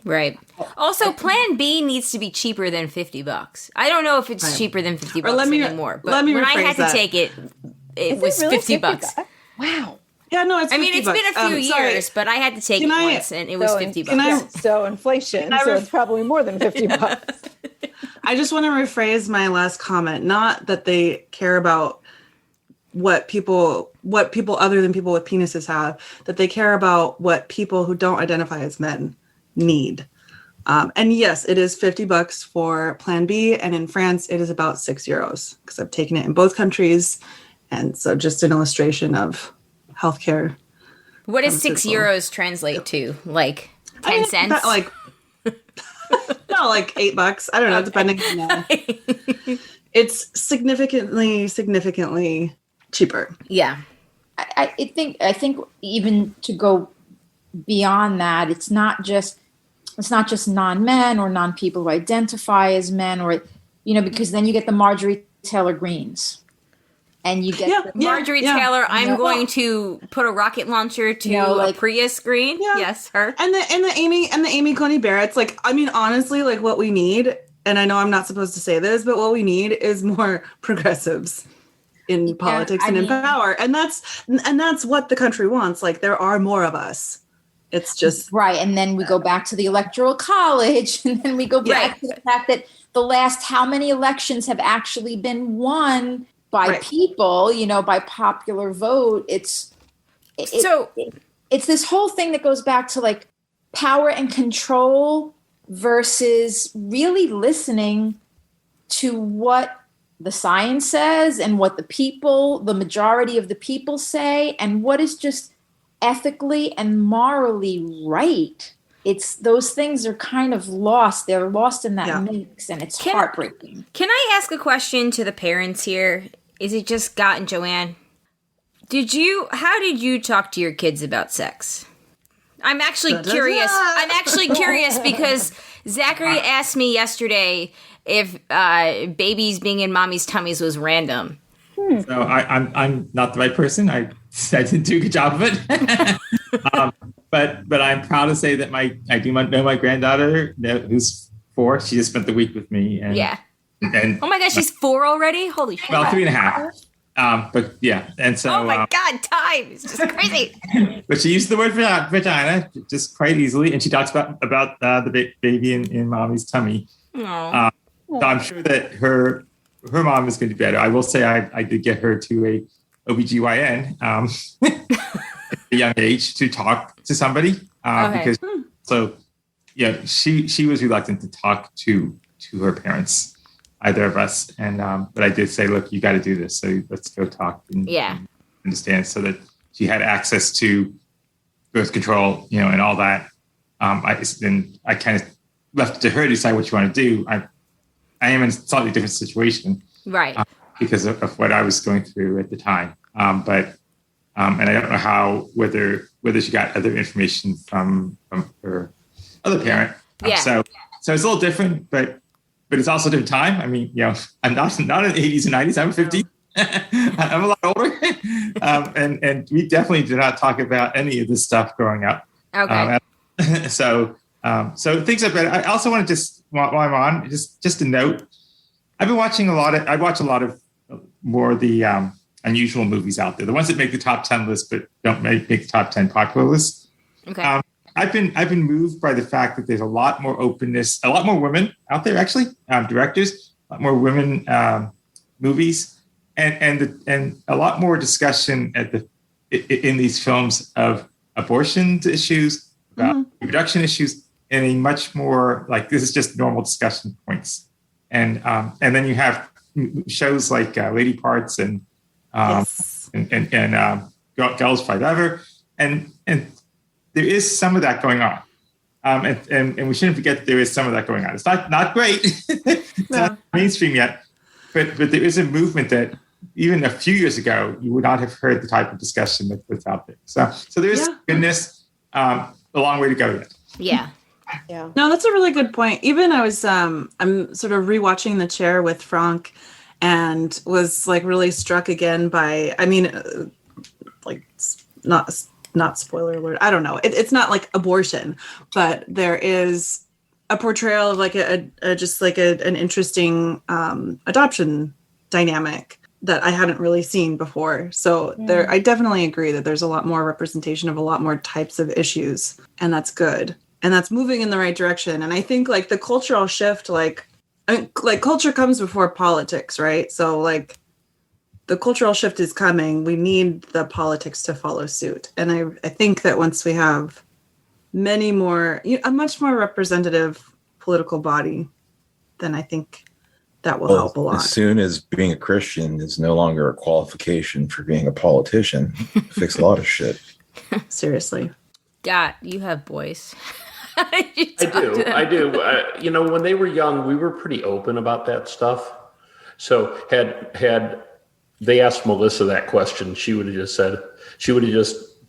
Right. Also, Plan B needs to be cheaper than $50. I don't know if it's cheaper than $50 anymore, but when I had to take it, it was really $50. Wow. Yeah, no, it's $50. I mean, it's been a few years, but I had to take it once, and it was $50. So inflation, so it's probably more than $50. I just want to rephrase my last comment. Not that they care about what people other than people with penises have, that they care about what people who don't identify as men need. And yes, it is $50 for Plan B. And in France, it is about €6 because I've taken it in both countries. And so just an illustration of healthcare. What does €6 translate to? Like 10 cents? That, like, no, like $8. I don't know, depending on it's significantly cheaper. Yeah. I think even to go beyond that, it's not just non-men or non-people who identify as men, or, you know, because then you get the Marjorie Taylor Greens. And you get Marjorie Taylor, I'm going to put a rocket launcher to a Prius green. Yeah. Yes, her. And the Amy Coney Barrett's, like, I mean, honestly, like what we need, and I know I'm not supposed to say this, but what we need is more progressives in politics and in power. And that's what the country wants. Like, there are more of us. It's just right. And then we go back to the Electoral College, and then we go back to the fact that the last how many elections have actually been won by people, you know, by popular vote. It's this whole thing that goes back to like power and control versus really listening to what the science says and what the majority of the people say, and what is just ethically and morally right. It's those things are kind of lost. They're lost in that mix, and it's heartbreaking. Can I ask a question to the parents here? Is it just Gott and Joanne? How did you talk to your kids about sex? I'm actually curious. I'm actually curious because Zachary asked me yesterday if babies being in mommy's tummies was random. So I'm not the right person. I didn't do a good job of it. But I'm proud to say that I do know my granddaughter, who's 4. She just spent the week with me. And oh my gosh, she's 4 already? Holy shit. Well, 3.5. But yeah, and so. Oh my God, time is just crazy. But she used the word vagina just quite easily, and she talks about the baby in mommy's tummy. So I'm sure that her mom is going to be better. I will say I did get her to a OBGYN at a young age to talk to somebody because so she was reluctant to talk to her parents, either of us. And but I did say, look, you got to do this. So let's go talk and understand, so that she had access to birth control, and all that. I kind of left it to her to decide what you want to do. I am in a slightly different situation, right? Because of what I was going through at the time. But and I don't know whether she got other information from her other parent. So it's a little different, but it's also a different time. I mean, I'm not in the 80s and 90s. I'm 50. I'm a lot older. And we definitely did not talk about any of this stuff growing up. Okay. So things are better. I also want to just, while I'm on, just a note. I've been watching I watch a lot of more of the unusual movies out there, the ones that make the top 10 list but don't make the top 10 popular lists. Okay. I've been moved by the fact that there's a lot more openness, a lot more women out there, actually, directors, a lot more women movies, and a lot more discussion in these films of abortion issues, about reproduction issues, and a much more like, this is just normal discussion points. And then you have shows like Lady Parts and Girls Fight Ever, and there is some of that going on, and we shouldn't forget that there is some of that going on. It's not great, it's not mainstream yet, but there is a movement that even a few years ago you would not have heard the type of discussion that's out there. So there is goodness, a long way to go yet. Yeah. Yeah. No, that's a really good point. Even I'm sort of rewatching The Chair with Franck, and was like really struck again by, like not spoiler alert. I don't know. It's not like abortion, but there is a portrayal of like an interesting adoption dynamic that I hadn't really seen before. So I definitely agree that there's a lot more representation of a lot more types of issues, and that's good. And that's moving in the right direction. And I think like the cultural shift, like culture comes before politics, right? So like the cultural shift is coming. We need the politics to follow suit. And I think that once we have many more, a much more representative political body, then I think that will help a lot. As soon as being a Christian is no longer a qualification for being a politician, fix a lot of shit. Seriously. Gott, you have boys. I do. When they were young, we were pretty open about that stuff. So had they asked Melissa that question, she would have just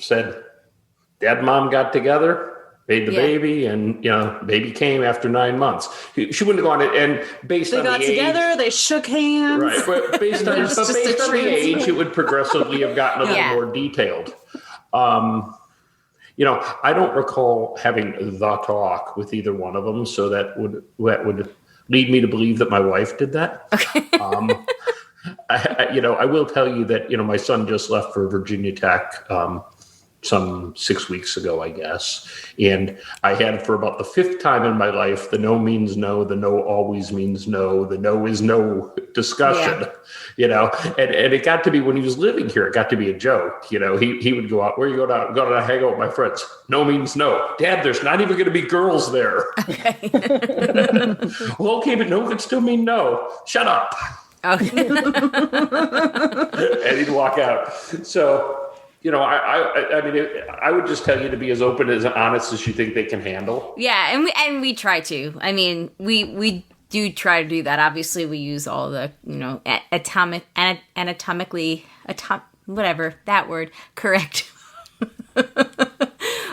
said, Dad and Mom got together, made the baby, and baby came after 9 months. She wouldn't have gone and based on the age, they got together, they shook hands. Right, but based on the age, it would progressively have gotten a little more detailed. I don't recall having the talk with either one of them, so that would lead me to believe that my wife did that. Okay. I will tell you that my son just left for Virginia Tech some 6 weeks ago, I guess, and I had for about the fifth time in my life the no means no, the no always means no, the no is no discussion. And it got to be, when he was living here, it got to be a joke. He would go out, where you go to hang out with my friends. No means no. Dad, there's not even going to be girls there. Okay. Well, okay, but no could still mean no. Shut up. Okay. And he'd walk out. So, I would just tell you to be as open, as honest as you think they can handle. Yeah, and we try to. I mean, we do try to do that. Obviously, we use all the anatomically whatever that word correct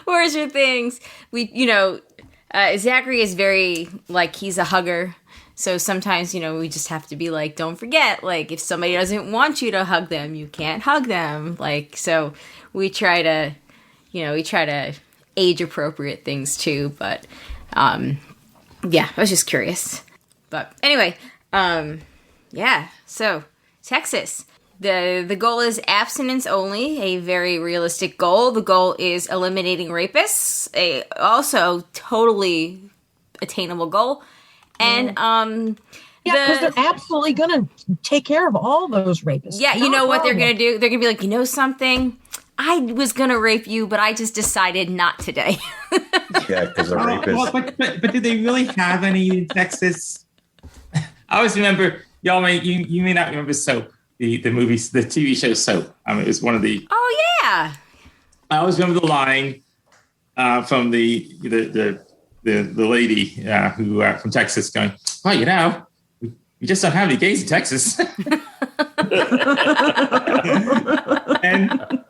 words or things. We Zachary is very like, he's a hugger. So sometimes, we just have to be like, don't forget, like, if somebody doesn't want you to hug them, you can't hug them. Like, so we try to age appropriate things too. But, I was just curious. But anyway, so Texas. The goal is abstinence only, a very realistic goal. The goal is eliminating rapists, a also totally attainable goal. And because they're absolutely going to take care of all those rapists. Yeah, you know what they're going to do? They're going to be like, something? I was going to rape you, but I just decided not today. Yeah, because the rapist. But did they really have any in Texas? I always remember, y'all you may not remember Soap, the movies, the TV show Soap. It was one of the. Oh yeah. I always remember the line from the lady who from Texas going, well, we just don't have any gays in Texas. And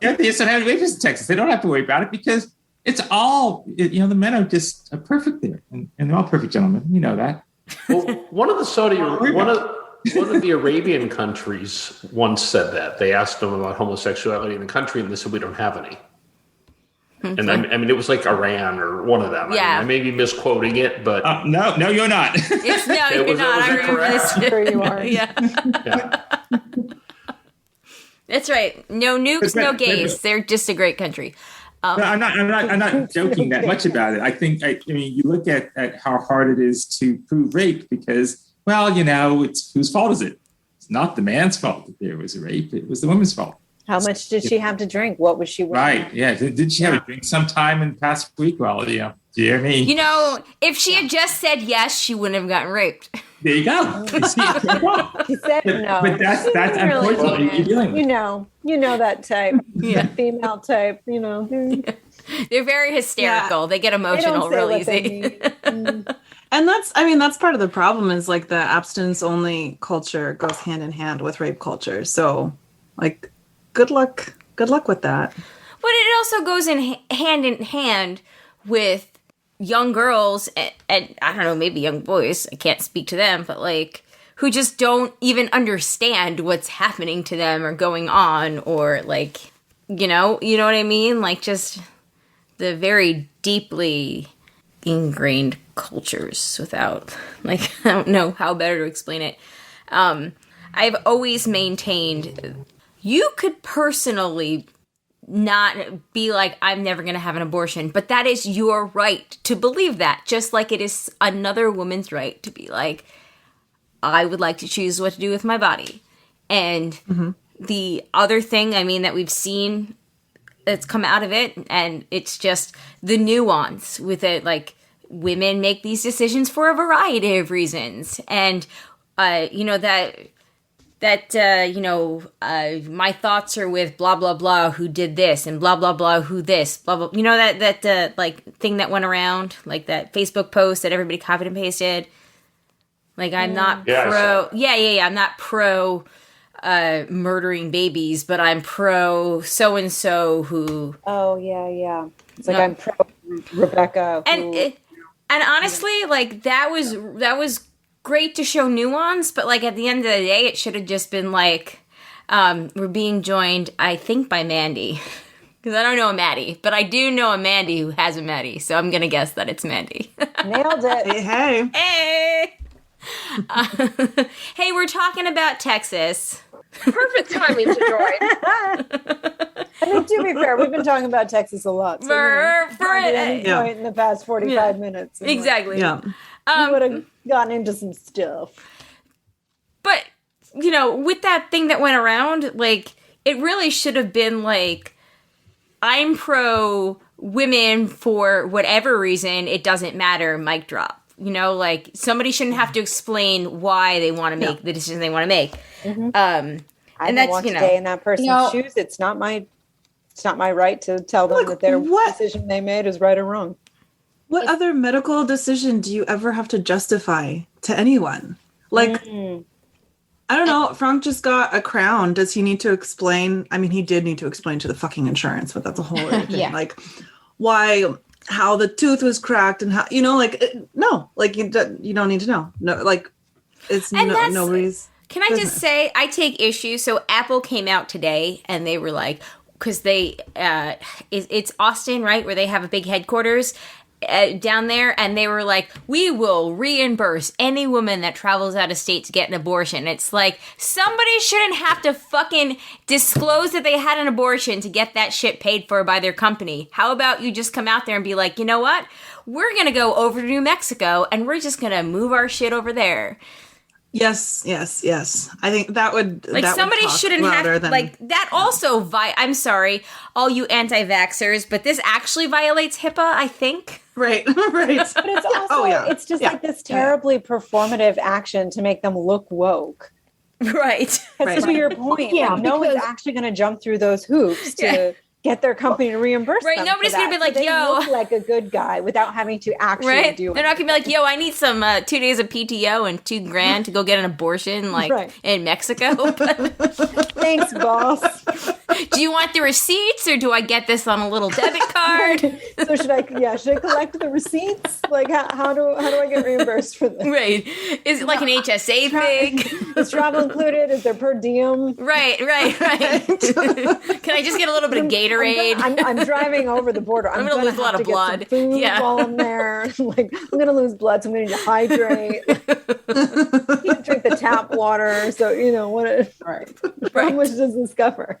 they just don't have any rapists in Texas. They don't have to worry about it because it's all, the men are just perfect there. And they're all perfect gentlemen. You know that. Well, one of the Arabian countries once said that. They asked them about homosexuality in the country, and they said, we don't have any. And it was like Iran or one of them. Yeah. I may be misquoting it, but no, you're not. You're not. I remember this. Sure you are. Yeah. That's right. No nukes, no gays. They're just a great country. No, I'm not joking that much about it. I mean, you look at how hard it is to prove rape because, it's whose fault is it? It's not the man's fault that there was a rape. It was the woman's fault. How much did she have to drink? What was she wearing? Right. Yeah. Did she have a drink sometime in the past week? Well, do you hear me? If she had just said yes, she wouldn't have gotten raped. There you go. She said no. But that's unfortunately you're dealing with. You know that type. Yeah. Female type, They're very hysterical. Yeah. They get emotional real easy. And that's part of the problem is like the abstinence only culture goes hand in hand with rape culture. So like, good luck with that. But it also goes in hand with young girls and I don't know, maybe young boys. I can't speak to them, but like who just don't even understand what's happening to them or going on or like, you know what I mean? Like just the very deeply ingrained cultures without like, I don't know how better to explain it. I've always maintained you could personally not be like, I'm never going to have an abortion, but that is your right to believe that, just like it is another woman's right to be like, I would like to choose what to do with my body. And the other thing, that we've seen that's come out of it, and it's just the nuance with it, like, women make these decisions for a variety of reasons. And, my thoughts are with blah, blah, blah, who did this, and blah, blah, blah, who this, blah, blah. That thing that went around, like that Facebook post that everybody copied and pasted. Like, I'm not pro... Yeah, I'm not pro murdering babies, but I'm pro so-and-so who... Oh, yeah. It's like I'm pro Rebecca. And honestly, like, that was great to show nuance, but like at the end of the day, it should have just been like, we're being joined, I think, by Mandi. Because I don't know a Maddie, but I do know a Mandi who has a Maddie, so I'm going to guess that it's Mandi. Nailed it. Hey. Hey, we're talking about Texas. Perfect timing to join. To be fair, we've been talking about Texas a lot. So at any point in the past 45 minutes. Exactly. Yeah. We would have gotten into some stuff. But, with that thing that went around, like, it really should have been like, I'm pro women for whatever reason, it doesn't matter, mic drop. Like, somebody shouldn't have to explain why they want to make the decision they want to make. Mm-hmm. I And don't want to stay in that person's shoes. It's not my right to tell them that their decision they made is right or wrong. What other medical decision do you ever have to justify to anyone? Like, I don't know. Frank just got a crown. Does he need to explain? I mean, he did need to explain to the fucking insurance, but that's a whole other thing. Yeah. Like, how the tooth was cracked and how, no, like you don't need to know. No, like it's nobody's. Can I just say, I take issue. So Apple came out today and they were like, because they, it's Austin, right? Where they have a big headquarters down there. And they were like, we will reimburse any woman that travels out of state to get an abortion. It's like, somebody shouldn't have to fucking disclose that they had an abortion to get that shit paid for by their company. How about you just come out there and be like, you know what? We're going to go over to New Mexico and we're just going to move our shit over there. Yes. I think that would like that somebody would talk shouldn't louder have than, like that. Also, I'm sorry, all you anti-vaxxers, but this actually violates HIPAA. I think. right. But it's also it's just like this terribly performative action to make them look woke. Right. To your point, Yeah, no one's actually going to jump through those hoops to get their company to reimburse them. Nobody's going to be like, they yo, look like a good guy without having to actually do it. They're not gonna be like, yo, I need some 2 days of PTO and $2,000 to go get an abortion, in Mexico. Thanks, boss. Do you want the receipts, or do I get this on a little debit card? So should I collect the receipts? Like, how do I get reimbursed for this? Right? Is it like an HSA thing? Is travel included? Is there per diem? Right. Can I just get a little bit of Gatorade? I'm driving over the border. I'm gonna lose a lot of blood. Get some food while I'm there. Like, I'm gonna lose blood, so I'm gonna need to hydrate. Can't drink the tap water. So how much does this cover?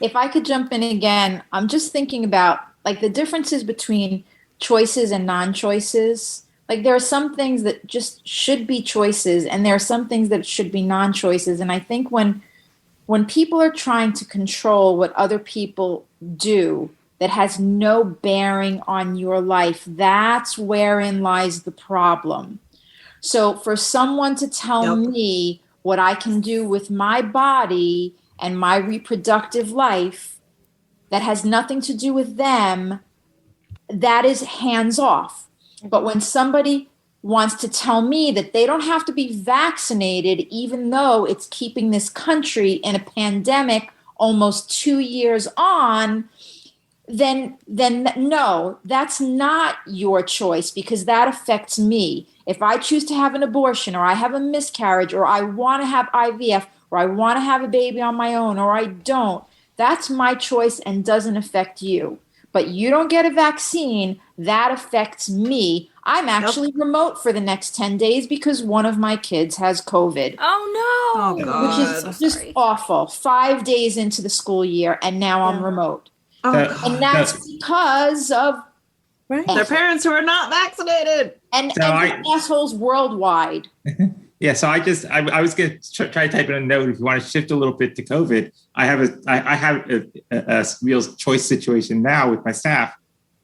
If I could jump in again, I'm just thinking about like the differences between choices and non-choices. Like there are some things that just should be choices, and there are some things that should be non-choices. And I think when people are trying to control what other people do that has no bearing on your life, that's wherein lies the problem. So for someone to tell me what I can do with my body and my reproductive life that has nothing to do with them, that is hands off. But when somebody wants to tell me that they don't have to be vaccinated, even though it's keeping this country in a pandemic almost 2 years on, then no, that's not your choice, because that affects me. If I choose to have an abortion, or I have a miscarriage, or I want to have IVF, or I want to have a baby on my own, or I don't, that's my choice and doesn't affect you. But you don't get a vaccine, that affects me. I'm actually remote for the next 10 days because one of my kids has COVID. Oh, no. Oh, God. Which is just awful. 5 days into the school year, and now I'm remote. Oh, and that's because of their parents who are not vaccinated. And assholes worldwide. Yeah, so I was going to try to type in a note. If you want to shift a little bit to COVID, I have a real choice situation now with my staff,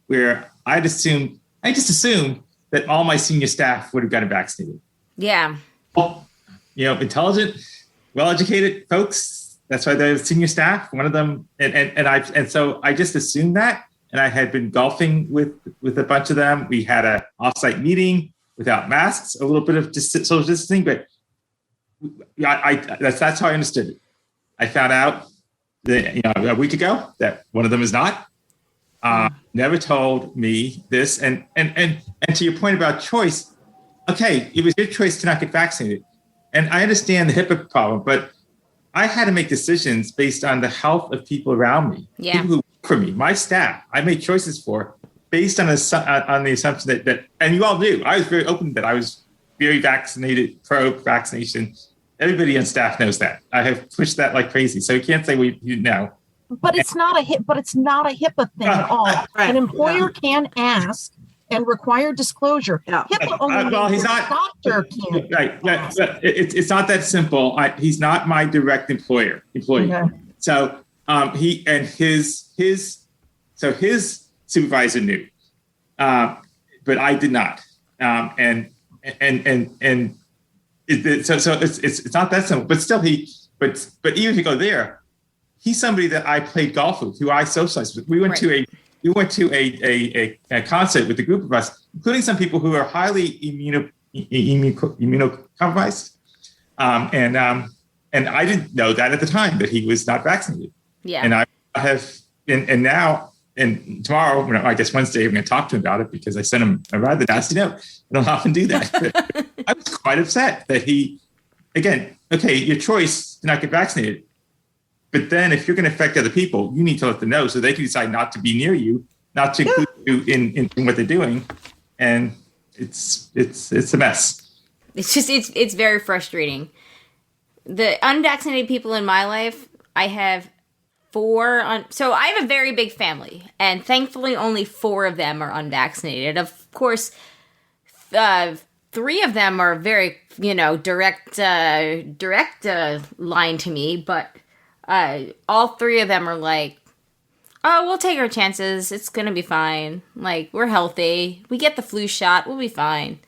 where I just assumed that all my senior staff would have gotten vaccinated. Yeah. Well, intelligent, well-educated folks. That's why they're senior staff. One of them, and so I just assumed that. And I had been golfing with a bunch of them. We had an offsite meeting without masks, a little bit of social distancing, but that's how I understood it. I found out that a week ago that one of them is not. Never told me this, and to your point about choice, okay, it was your choice to not get vaccinated, and I understand the HIPAA problem, but I had to make decisions based on the health of people around me, people who work for me, my staff. I made choices for based on the assumption that, and you all knew, I was very open that I was very vaccinated, pro-vaccination. Everybody on staff knows that. I have pushed that like crazy, so you can't say you know. But it's not a HIPAA thing at all. Right. An employer can ask and require disclosure. Yeah. HIPAA only Well, he's means not. doctor can't. Right. It's not that simple. He's not my direct employee. Okay. So he and his supervisor knew, but I did not. So it's not that simple. But still, but even if you go there, he's somebody that I played golf with, who I socialized with. We went to a concert with a group of us, including some people who are highly immunocompromised. And I didn't know that at the time, that he was not vaccinated. Yeah. And I have, and now, and tomorrow, I guess Wednesday, I'm going to talk to him about it, because I sent him a rather nasty note. I don't often do that. But I was quite upset that he, again, okay, your choice to not get vaccinated. But then if you're going to affect other people, you need to let them know so they can decide not to be near you, not to include you in what they're doing. And it's a mess. It's just, it's very frustrating. The unvaccinated people in my life, I have so I have a very big family, and thankfully only 4 of them are unvaccinated. Of course, 3 of them are very, direct line to me, but all 3 of them are like, oh, we'll take our chances. It's going to be fine. Like, we're healthy. We get the flu shot. We'll be fine.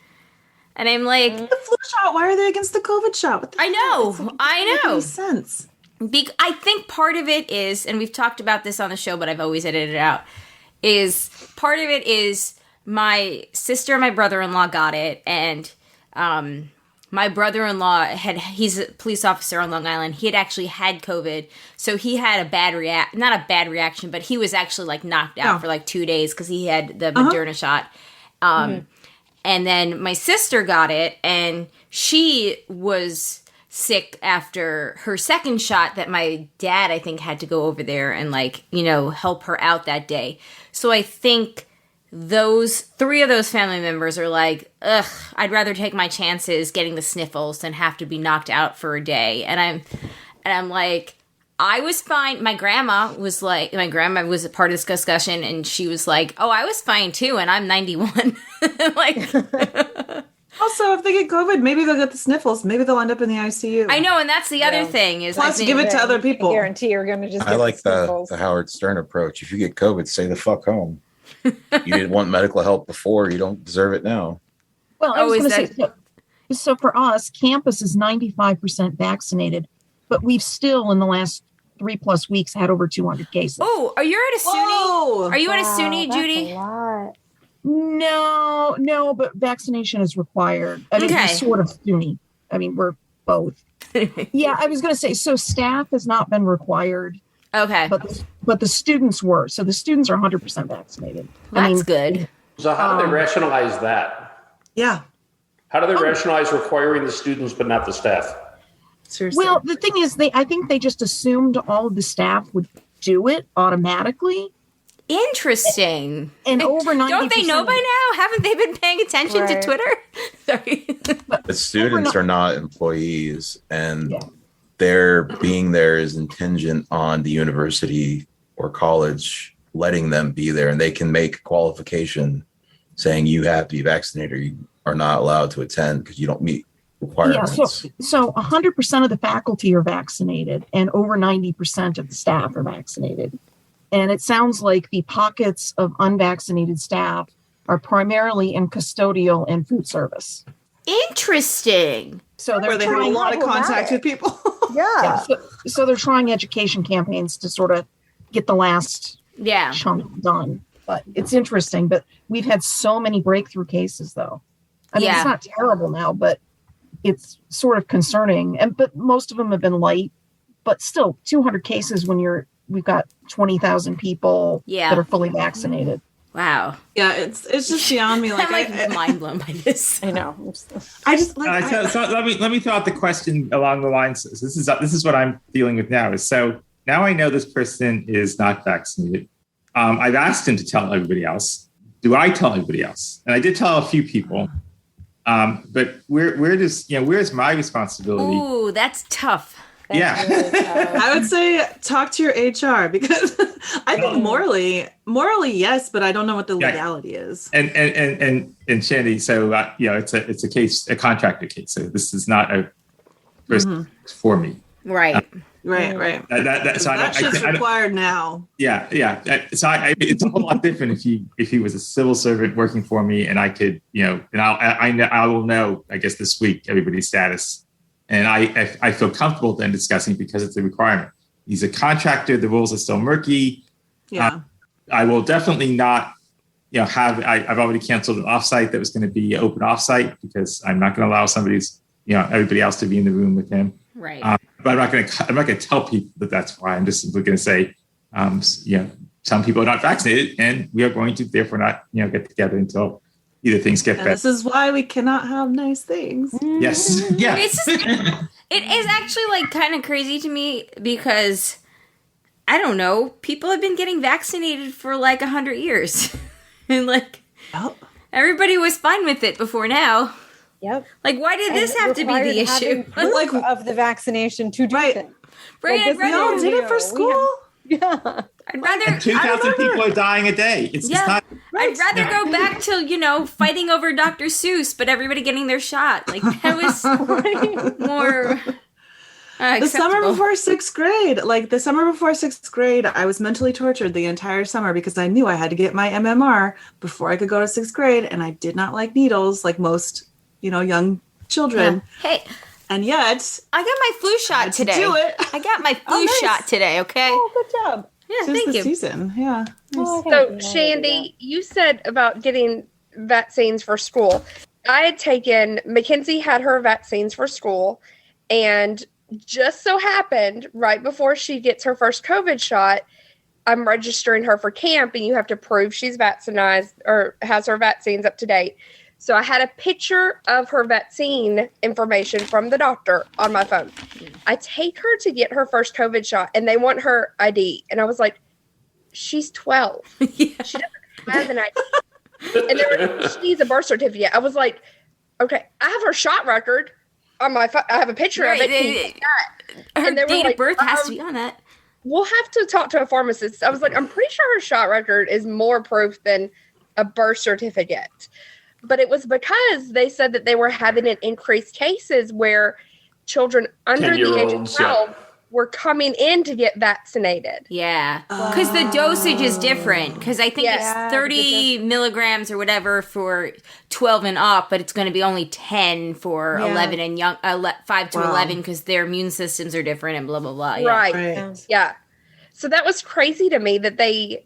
And I'm like... The flu shot? Why are they against the COVID shot? I know. Doesn't make any sense. I think part of it is, and we've talked about this on the show, but I've always edited it out, is part of it is my sister and my brother-in-law got it, and my brother-in-law he's a police officer on Long Island. He had actually had COVID, so he had not a bad reaction, but he was actually like knocked out for like 2 days because he had the Moderna shot. And then my sister got it, and she was sick after her second shot that my dad, I think, had to go over there and help her out that day. So I think 3 of those family members are like, ugh, I'd rather take my chances getting the sniffles than have to be knocked out for a day. And I'm like, I was fine. My grandma was a part of this discussion, and she was like, oh, I was fine too, and I'm 91. Also, if they get COVID, maybe they'll get the sniffles. Maybe they'll end up in the ICU. I know, and that's the other thing. Is Plus, give it to other people. I guarantee you're going to just get I like the the Howard Stern approach. If you get COVID, stay the fuck home. You didn't want medical help before. You don't deserve it now. Well, I was going to say, so for us, campus is 95% vaccinated, but we've still, in the last 3+ weeks, had over 200 cases. Oh, are you at a SUNY? Whoa! Are you at a SUNY, Judy? A lot. No, but vaccination is required. I mean, Okay. we're sort of SUNY. I mean, we're both. Yeah, I was going to say, so staff has not been required. Okay. But the students were. So the students are 100% vaccinated. That's good. So how do they rationalize that? Yeah. How do they rationalize requiring the students but not the staff? Seriously. Well, the thing is, I think they just assumed all of the staff would do it automatically. Interesting. And over 90%. Don't they know by now? Haven't they been paying attention to Twitter? Sorry. But students are not employees, and their being there is contingent on the university or college letting them be there, and they can make a qualification saying you have to be vaccinated or you are not allowed to attend because you don't meet requirements. Yeah, so 100% of the faculty are vaccinated, and over 90% of the staff are vaccinated. And it sounds like the pockets of unvaccinated staff are primarily in custodial and food service. Interesting. So where they have a lot of contact with people. Yeah. So they're trying education campaigns to sort of get the last chunk done. But it's interesting. But we've had so many breakthrough cases, though. I mean, it's not terrible now, but it's sort of concerning. But most of them have been light. But still, 200 cases when we've got 20,000 people that are fully vaccinated. Wow. Yeah, it's just beyond me. Like, I'm mind blown by this. I know. I just so let me throw out the question along the lines. This is what I'm dealing with now. Is so now I know this person is not vaccinated. I've asked him to tell everybody else. Do I tell everybody else? And I did tell a few people. But where's my responsibility? Ooh, that's tough. That's really I would say talk to your HR, because I think morally, yes, but I don't know what the legality is. And Shandy, so it's a case, a contractor case. So this is not a person for me. Right. Right. That shit's required now. Yeah. So it's a whole lot different if he was a civil servant working for me, and I could, and I will know, I guess, this week everybody's status. And I feel comfortable then discussing because it's a requirement. He's a contractor. The rules are still murky. Yeah. I will definitely not, I've already canceled an offsite that was going to be an open offsite because I'm not going to allow everybody else to be in the room with him. Right. But I'm not going to tell people that that's why. I'm just simply going to say, some people are not vaccinated, and we are going to therefore not, get together until either things get better. This is why we cannot have nice things. Yes. Yeah. It is actually kind of crazy to me because I don't know, people have been getting vaccinated for 100 years. And everybody was fine with it before now. Yep. Why did this have to be the issue? Of the vaccination to do things. Right. We all did it for school. Yeah. I'd rather 2,000 people are dying a day. It's not. I'd rather go back to, fighting over Dr. Seuss, but everybody getting their shot. Like, that was more the summer acceptable. before sixth grade, I was mentally tortured the entire summer because I knew I had to get my MMR before I could go to sixth grade, and I did not like needles like most, young children. Yeah. Hey, and yet I got my flu shot today. Do it. I got my flu shot today, okay? Oh, good job. Yeah, Tis thank the you. season. Yeah. Oh, So, Shandy, you said about getting vaccines for school. I had taken, Mackenzie had her vaccines for school, and just so happened, right before she gets her first COVID shot, I'm registering her for camp, and you have to prove she's vaccinated or has her vaccines up to date. So I had a picture of her vaccine information from the doctor on my phone. I take her to get her first COVID shot, and they want her ID. And I was like, she's 12. Yeah. She doesn't have an ID. And they were like, she needs a birth certificate. I was like, okay, I have her shot record on my phone. I have a picture of it. Can you take that? Her And they were date like, of birth has to be on that. We'll have to talk to a pharmacist. I was like, I'm pretty sure her shot record is more proof than a birth certificate. But it was because they said that they were having an increased cases where children under the age of 12 were coming in to get vaccinated. Yeah. Because the dosage is different. Because I think it's 30 milligrams or whatever for 12 and up, but it's going to be only 10 for 11 and young, 5 to 11 because their immune systems are different and blah, blah, blah. Yeah. Right. Yeah. So that was crazy to me that they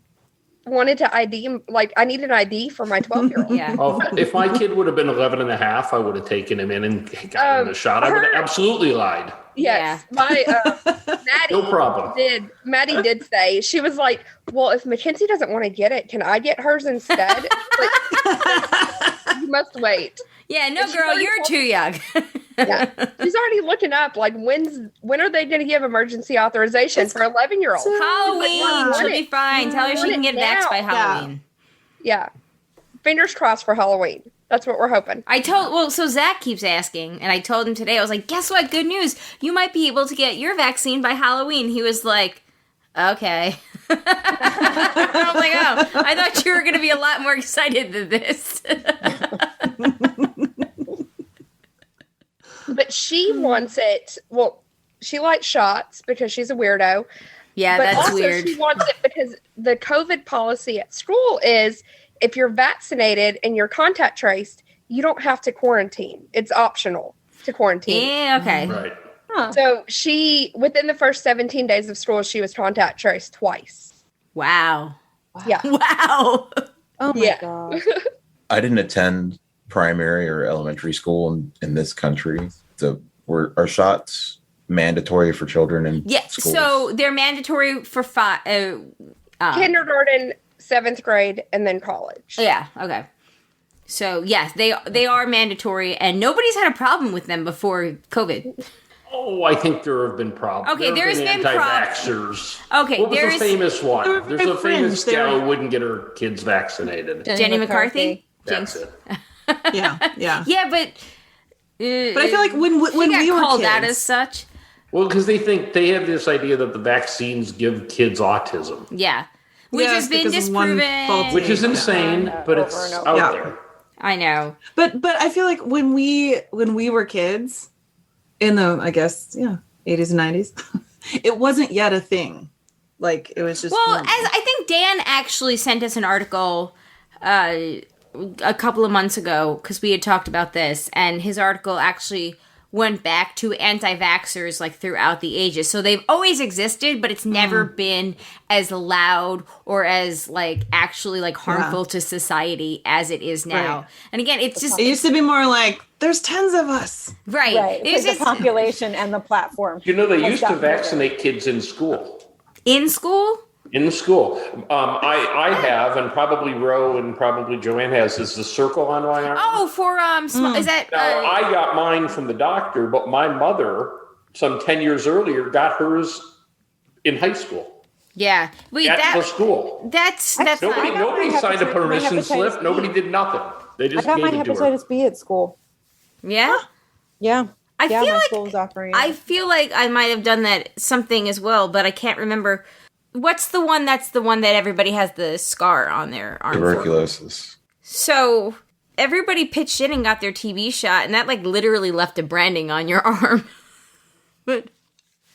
wanted to ID, like I need an ID for my 12-year-old. Yeah. Oh, if my kid would have been 11 and a half, I would have taken him in and gotten him a shot. I would have absolutely lied. Yes. My Maddie No problem. Maddie did say, she was like, well, if Mackenzie doesn't want to get it, can I get hers instead? Like, you must wait. Yeah, no, girl, you're too young. Yeah. She's already looking up, like, when are they going to give emergency authorization for 11-year-olds? Halloween. She'll be fine. Tell her she can get vaxxed by Halloween. Yeah. Fingers crossed for Halloween. That's what we're hoping. So Zach keeps asking, and I told him today, I was like, guess what? Good news. You might be able to get your vaccine by Halloween. He was like, okay. I was like, oh, I thought you were going to be a lot more excited than this. But she wants it. Well, she likes shots because she's a weirdo. Yeah, but that's also weird. She wants it because the COVID policy at school is if you're vaccinated and you're contact traced, you don't have to quarantine. It's optional to quarantine. Yeah, okay. Right. Huh. So she, within the first 17 days of school, she was contact traced twice. Wow. Yeah. Wow. Oh my God. I didn't attend primary or elementary school in this country. Are shots mandatory for children in schools? So they're mandatory for kindergarten, 7th grade, and then college. Yeah, okay. So, yes, they are mandatory, and nobody's had a problem with them before COVID. Oh, I think there have been problems. Okay, there's been anti-vaxxers. Okay, what was the famous one? There's a famous gal who wouldn't get her kids vaccinated. Jenny McCarthy? That's it. Yeah. Yeah, but I feel like when we were called kids, out as such. Well, because they have this idea that the vaccines give kids autism. Yeah. Which has been disproven. Which is insane, but it's out there. I know. But I feel like when we were kids in the, I guess, 80s and 90s, it wasn't yet a thing. Like, it was just as I think Dan actually sent us an article a couple of months ago because we had talked about this, and his article actually went back to anti-vaxxers like throughout the ages. So they've always existed, but it's never been as loud or as like actually like harmful to society as it is now. Right. And again, it used to be more like there's tens of us. Right. It's like the population and the platform. You know, they used to vaccinate kids in school. In school? In school. I have, and probably Ro and probably Joanne has, is the circle on my arm. Oh, for, is that... Now, I got mine from the doctor, but my mother, some 10 years earlier, got hers in high school. Yeah. Wait, at the school. That's nobody signed a permission slip. Nobody did nothing. They just gave it to her. I got my hepatitis B at school. Yeah? Yeah. I feel my like school was offering it. I feel like I might have done that something as well, but I can't remember. What's the one that's the one that everybody has the scar on their arm? Tuberculosis. So everybody pitched in and got their TB shot, and that like literally left a branding on your arm. But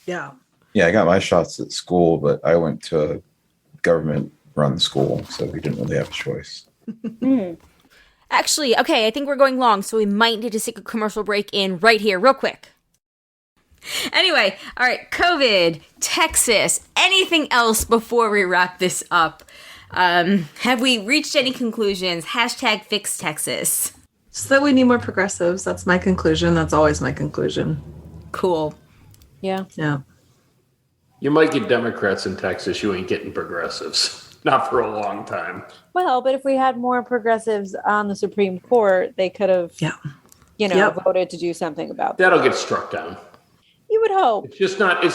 Yeah. Yeah, I got my shots at school, but I went to a government-run school, so we didn't really have a choice. actually, okay, I think we're going long, so we might need to take a commercial break in right here, real quick. Anyway, all right, COVID, Texas, anything else before we wrap this up? Have we reached any conclusions? Hashtag fix Texas. So that we need more progressives. That's my conclusion. That's always my conclusion. Cool. Yeah. Yeah. You might get Democrats in Texas. You ain't getting progressives. Not for a long time. Well, but if we had more progressives on the Supreme Court, they could have, voted to do something about that. That'll get struck down. You would hope. It's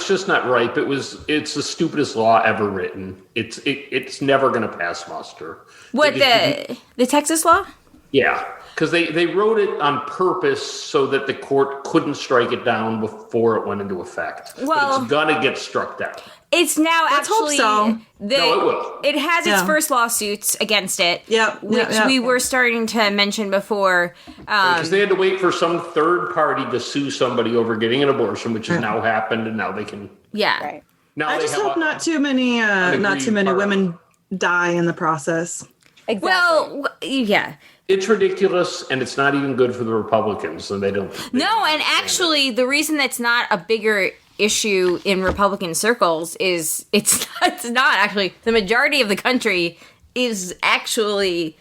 just not right. It's the stupidest law ever written. It's never going to pass muster. What, the Texas law? Yeah, because they wrote it on purpose so that the court couldn't strike it down before it went into effect. Well, but it's gonna get struck down. It's now Let's actually. hope so. No, it will. It has its first lawsuits against it. Yep. Which we were starting to mention before. Because they had to wait for some third party to sue somebody over getting an abortion, which has now happened, and now they can. Yeah. Right. Now I they just have hope not too many women die in the process. Exactly. Well, yeah. It's ridiculous, and it's not even good for the Republicans, and they don't. No, and actually, the reason that's not a bigger issue in Republican circles is it's not actually. The majority of the country is actually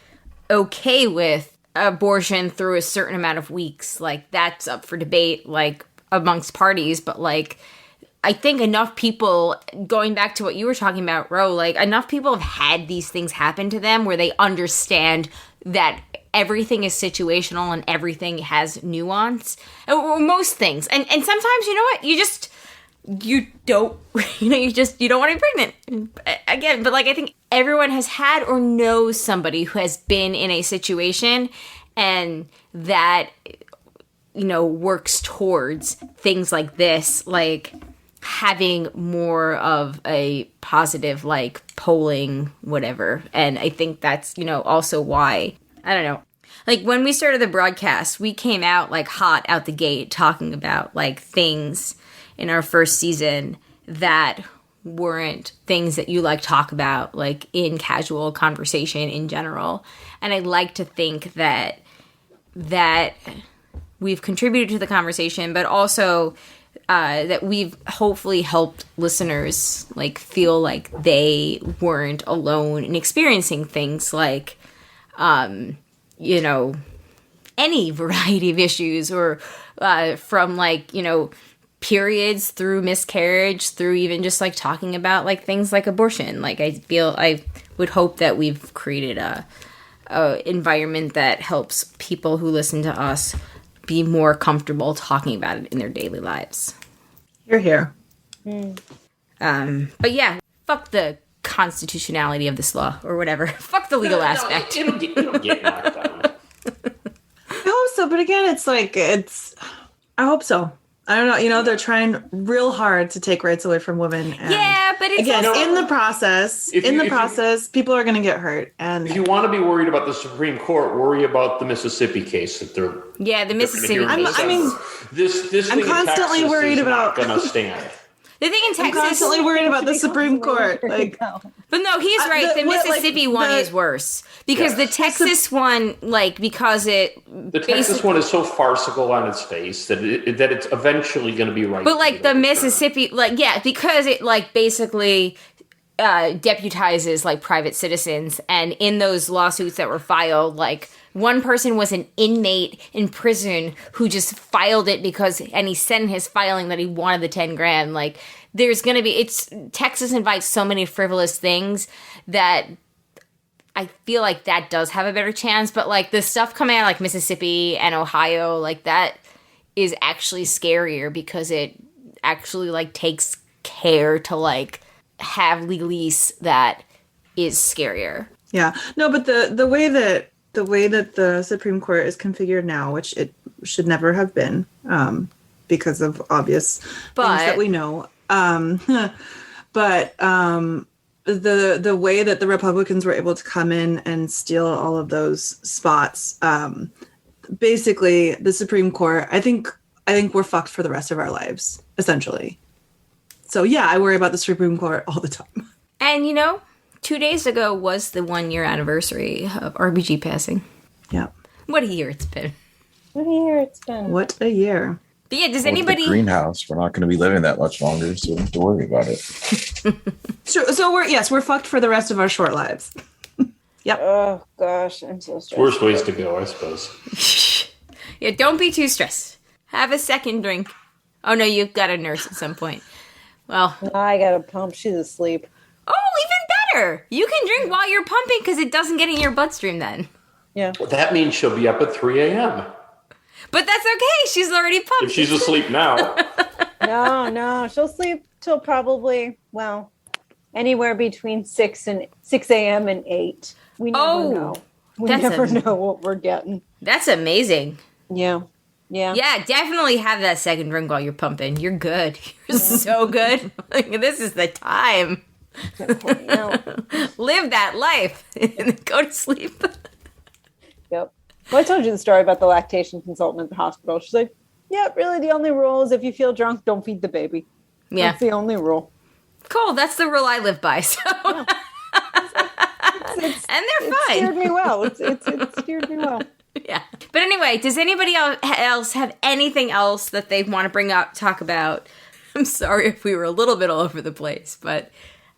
okay with abortion through a certain amount of weeks. Like, that's up for debate, like, amongst parties, but, like, I think enough people, going back to what you were talking about, Ro, like, enough people have had these things happen to them where they understand that everything is situational and everything has nuance. Or most things. And sometimes, you know what? You don't want to be pregnant. Again, but, like, I think everyone has had or knows somebody who has been in a situation and that, works towards things like this, like having more of a positive, like, polling, whatever. And I think that's, also why, I don't know. Like, when we started the broadcast, we came out, like, hot out the gate talking about, like, things in our first season that weren't things that you, like, talk about, like, in casual conversation in general. And I like to think that we've contributed to the conversation, but also that we've hopefully helped listeners, like, feel like they weren't alone in experiencing things like, any variety of issues, or from, like, periods through miscarriage, through even just, like, talking about, like, things like abortion. Like, I would hope that we've created a environment that helps people who listen to us be more comfortable talking about it in their daily lives. You're here. But yeah, fuck the constitutionality of this law or whatever. Fuck the legal aspect. It'll get knocked down. I hope so, but again, I hope so. I don't know. They're trying real hard to take rights away from women. And yeah, but it's again, also, in the process, people are going to get hurt. And if you want to be worried about the Supreme Court, worry about the Mississippi case that they're. Yeah, the Mississippi case. This I'm constantly worried about going to stand. The thing in Texas, I'm constantly worried about the Supreme Court. Like, but no, he's right. The Mississippi one is worse because the Texas one, like, because the Texas one is so farcical on its face that it's eventually going to be right. But, like, the Mississippi, like, yeah, because it, like, basically deputizes, like, private citizens, and in those lawsuits that were filed, like, one person was an inmate in prison who just filed it and he said in his filing that he wanted the 10 grand. Like, there's going to be, Texas invites so many frivolous things that I feel like that does have a better chance. But, like, the stuff coming out of, like, Mississippi and Ohio, like, that is actually scarier because it actually, like, takes care to, like, have legalese that is scarier. Yeah. No, but the way that the Supreme Court is configured now, which it should never have been, because of obvious things that we know. But the way that the Republicans were able to come in and steal all of those spots, basically the Supreme Court, I think we're fucked for the rest of our lives, essentially. So yeah, I worry about the Supreme Court all the time. And 2 days ago was the 1-year anniversary of RBG passing. Yeah. What a year it's been. What a year it's been. What a year. But yeah, does With anybody... the greenhouse, we're not going to be living that much longer, so we don't have to worry about it. So we're fucked for the rest of our short lives. Yep. Oh gosh, I'm so stressed. Worst ways to go, I suppose. Yeah, don't be too stressed. Have a second drink. Oh no, you've got a nurse at some point. Well, I got to pump. She's asleep. Oh, even better. You can drink while you're pumping because it doesn't get in your bloodstream then. Yeah. Well, that means she'll be up at 3 a.m. But that's okay. She's already pumped. If she's asleep now. No. She'll sleep till probably, anywhere between 6 a.m. and 8. We never know. We never know what we're getting. That's amazing. Yeah. Yeah, definitely have that second drink while you're pumping. You're good. You're so good. This is the time. Live that life and go to sleep. Yep. Well, I told you the story about the lactation consultant at the hospital. She's like, yeah, really the only rule is if you feel drunk, don't feed the baby. Yeah. That's the only rule. Cool. That's the rule I live by. So. Yeah. And they're fine. It steered me well. It steered me well. Yeah. But anyway, does anybody else have anything else that they want to bring up, talk about? I'm sorry if we were a little bit all over the place, but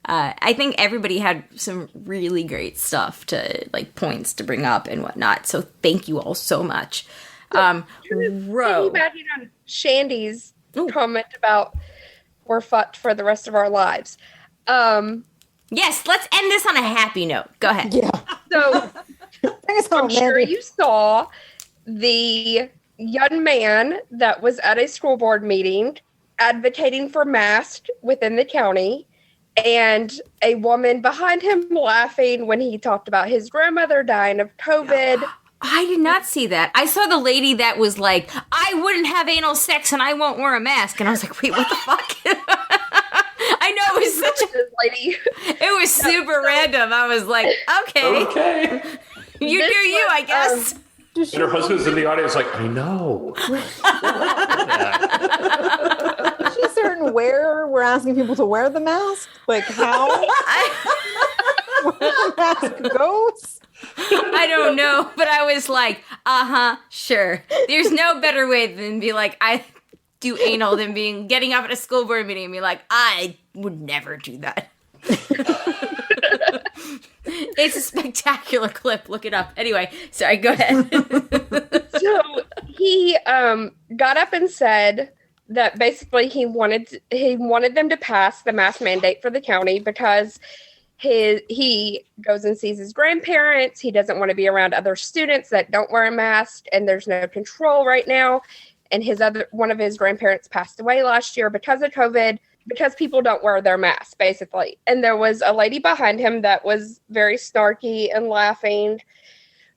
I think everybody had some really great stuff points to bring up and whatnot. So thank you all so much. Piggybacking on Shandy's comment about we're fucked for the rest of our lives. Yes, let's end this on a happy note. Go ahead. Yeah. So I'm sure you saw the young man that was at a school board meeting advocating for masks within the county, and a woman behind him laughing when he talked about his grandmother dying of COVID. I did not see that. I saw the lady that was like, I wouldn't have anal sex and I won't wear a mask. And I was like, wait, what the fuck? I know, it was such a lady. It was super random. I was like, okay. You do you, I guess. And her husband's in the audience like, I know. Is she certain where we're asking people to wear the mask? Like how? Where the mask goes? I don't know, but I was like, sure. There's no better way than be like, I do anal than getting up at a school board meeting and be like, I would never do that. It's a spectacular clip. Look it up. Anyway, sorry, go ahead. So he got up and said that basically he wanted them to pass the mask mandate for the county because he goes and sees his grandparents. He doesn't want to be around other students that don't wear a mask, and there's no control right now. And one of his grandparents passed away last year because of COVID, because people don't wear their masks, basically. And there was a lady behind him that was very snarky and laughing,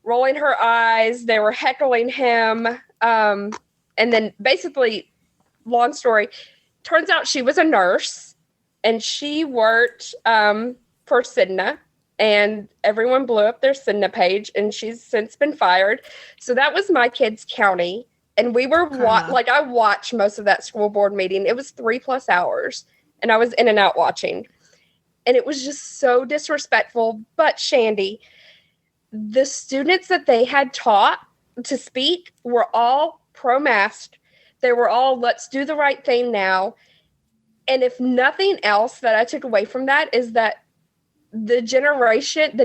rolling her eyes. They were heckling him. And then basically, long story, turns out she was a nurse, and she worked for Cigna, and everyone blew up their Cigna page, and she's since been fired. So that was my kid's county. And we were I watched most of that school board meeting. It was 3+ hours, and I was in and out watching. And it was just so disrespectful. But Shandy, the students that they had taught to speak were all pro-mask. They were all, let's do the right thing now. And if nothing else that I took away from that is that the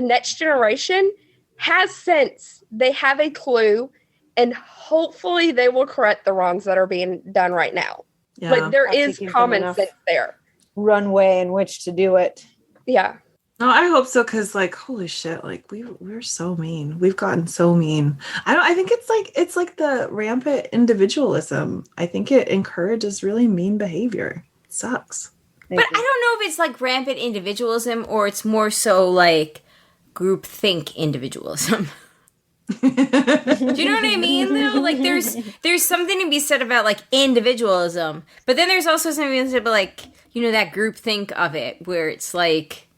next generation has sense. They have a clue. And hopefully they will correct the wrongs that are being done right now. Yeah. Like there is common sense there. Runway in which to do it. Yeah. No, I hope so, because holy shit, we're so mean. We've gotten so mean. I think it's like the rampant individualism. I think it encourages really mean behavior. It sucks. But I don't know if it's like rampant individualism or it's more so like groupthink individualism. Do you know what I mean though? Like there's something to be said about like individualism, but then there's also something to be said about like, that group think of it where it's like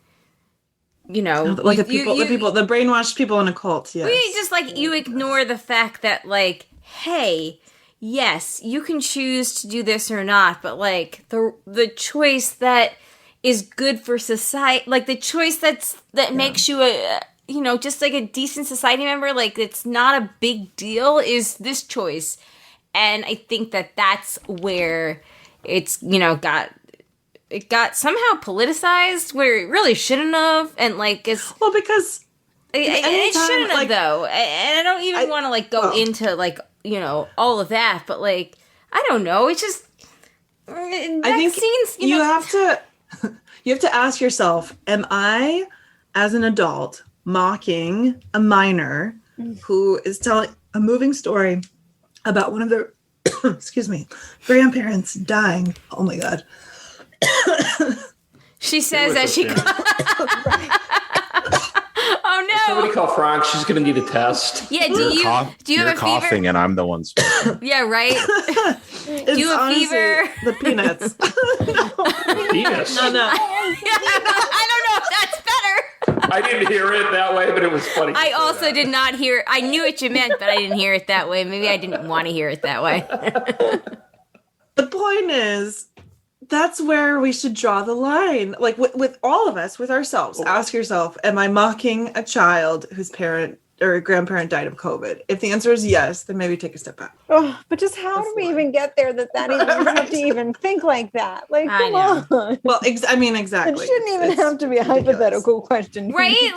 you know, like the brainwashed people in a cult. Yes. We just like you ignore the fact that like, hey, yes, you can choose to do this or not, but like the choice that is good for society, like the choice that makes you a, you know, just like a decent society member, like it's not a big deal, is this choice. And I think that that's where it's, you know, it got somehow politicized where it really shouldn't have, and like it's because it shouldn't have though, and I don't even want to like go into like, you know, all of that, but like I don't know, it's just I think you have to ask yourself, am I as an adult mocking a minor who is telling a moving story about one of their excuse me, grandparents dying? Oh my god. She says that she oh no. Somebody call Frank. She's going to need a test. Yeah, do you have a fever? Coughing and I'm the one speaking. Yeah, right. Do you have a fever? The peanuts. Penis? No. I don't know if that's better. I didn't hear it that way, but it was funny. I also did not hear. I knew what you meant, but I didn't hear it that way. Maybe I didn't want to hear it that way. The point is, that's where we should draw the line. Like with all of us, with ourselves, ask yourself, am I mocking a child whose parent or grandparent died of COVID? If the answer is yes, then maybe take a step back. Oh, but just how do we even get there that even have to even think like that? Like, come on. Well, exactly. It shouldn't even have to be a hypothetical question. Right?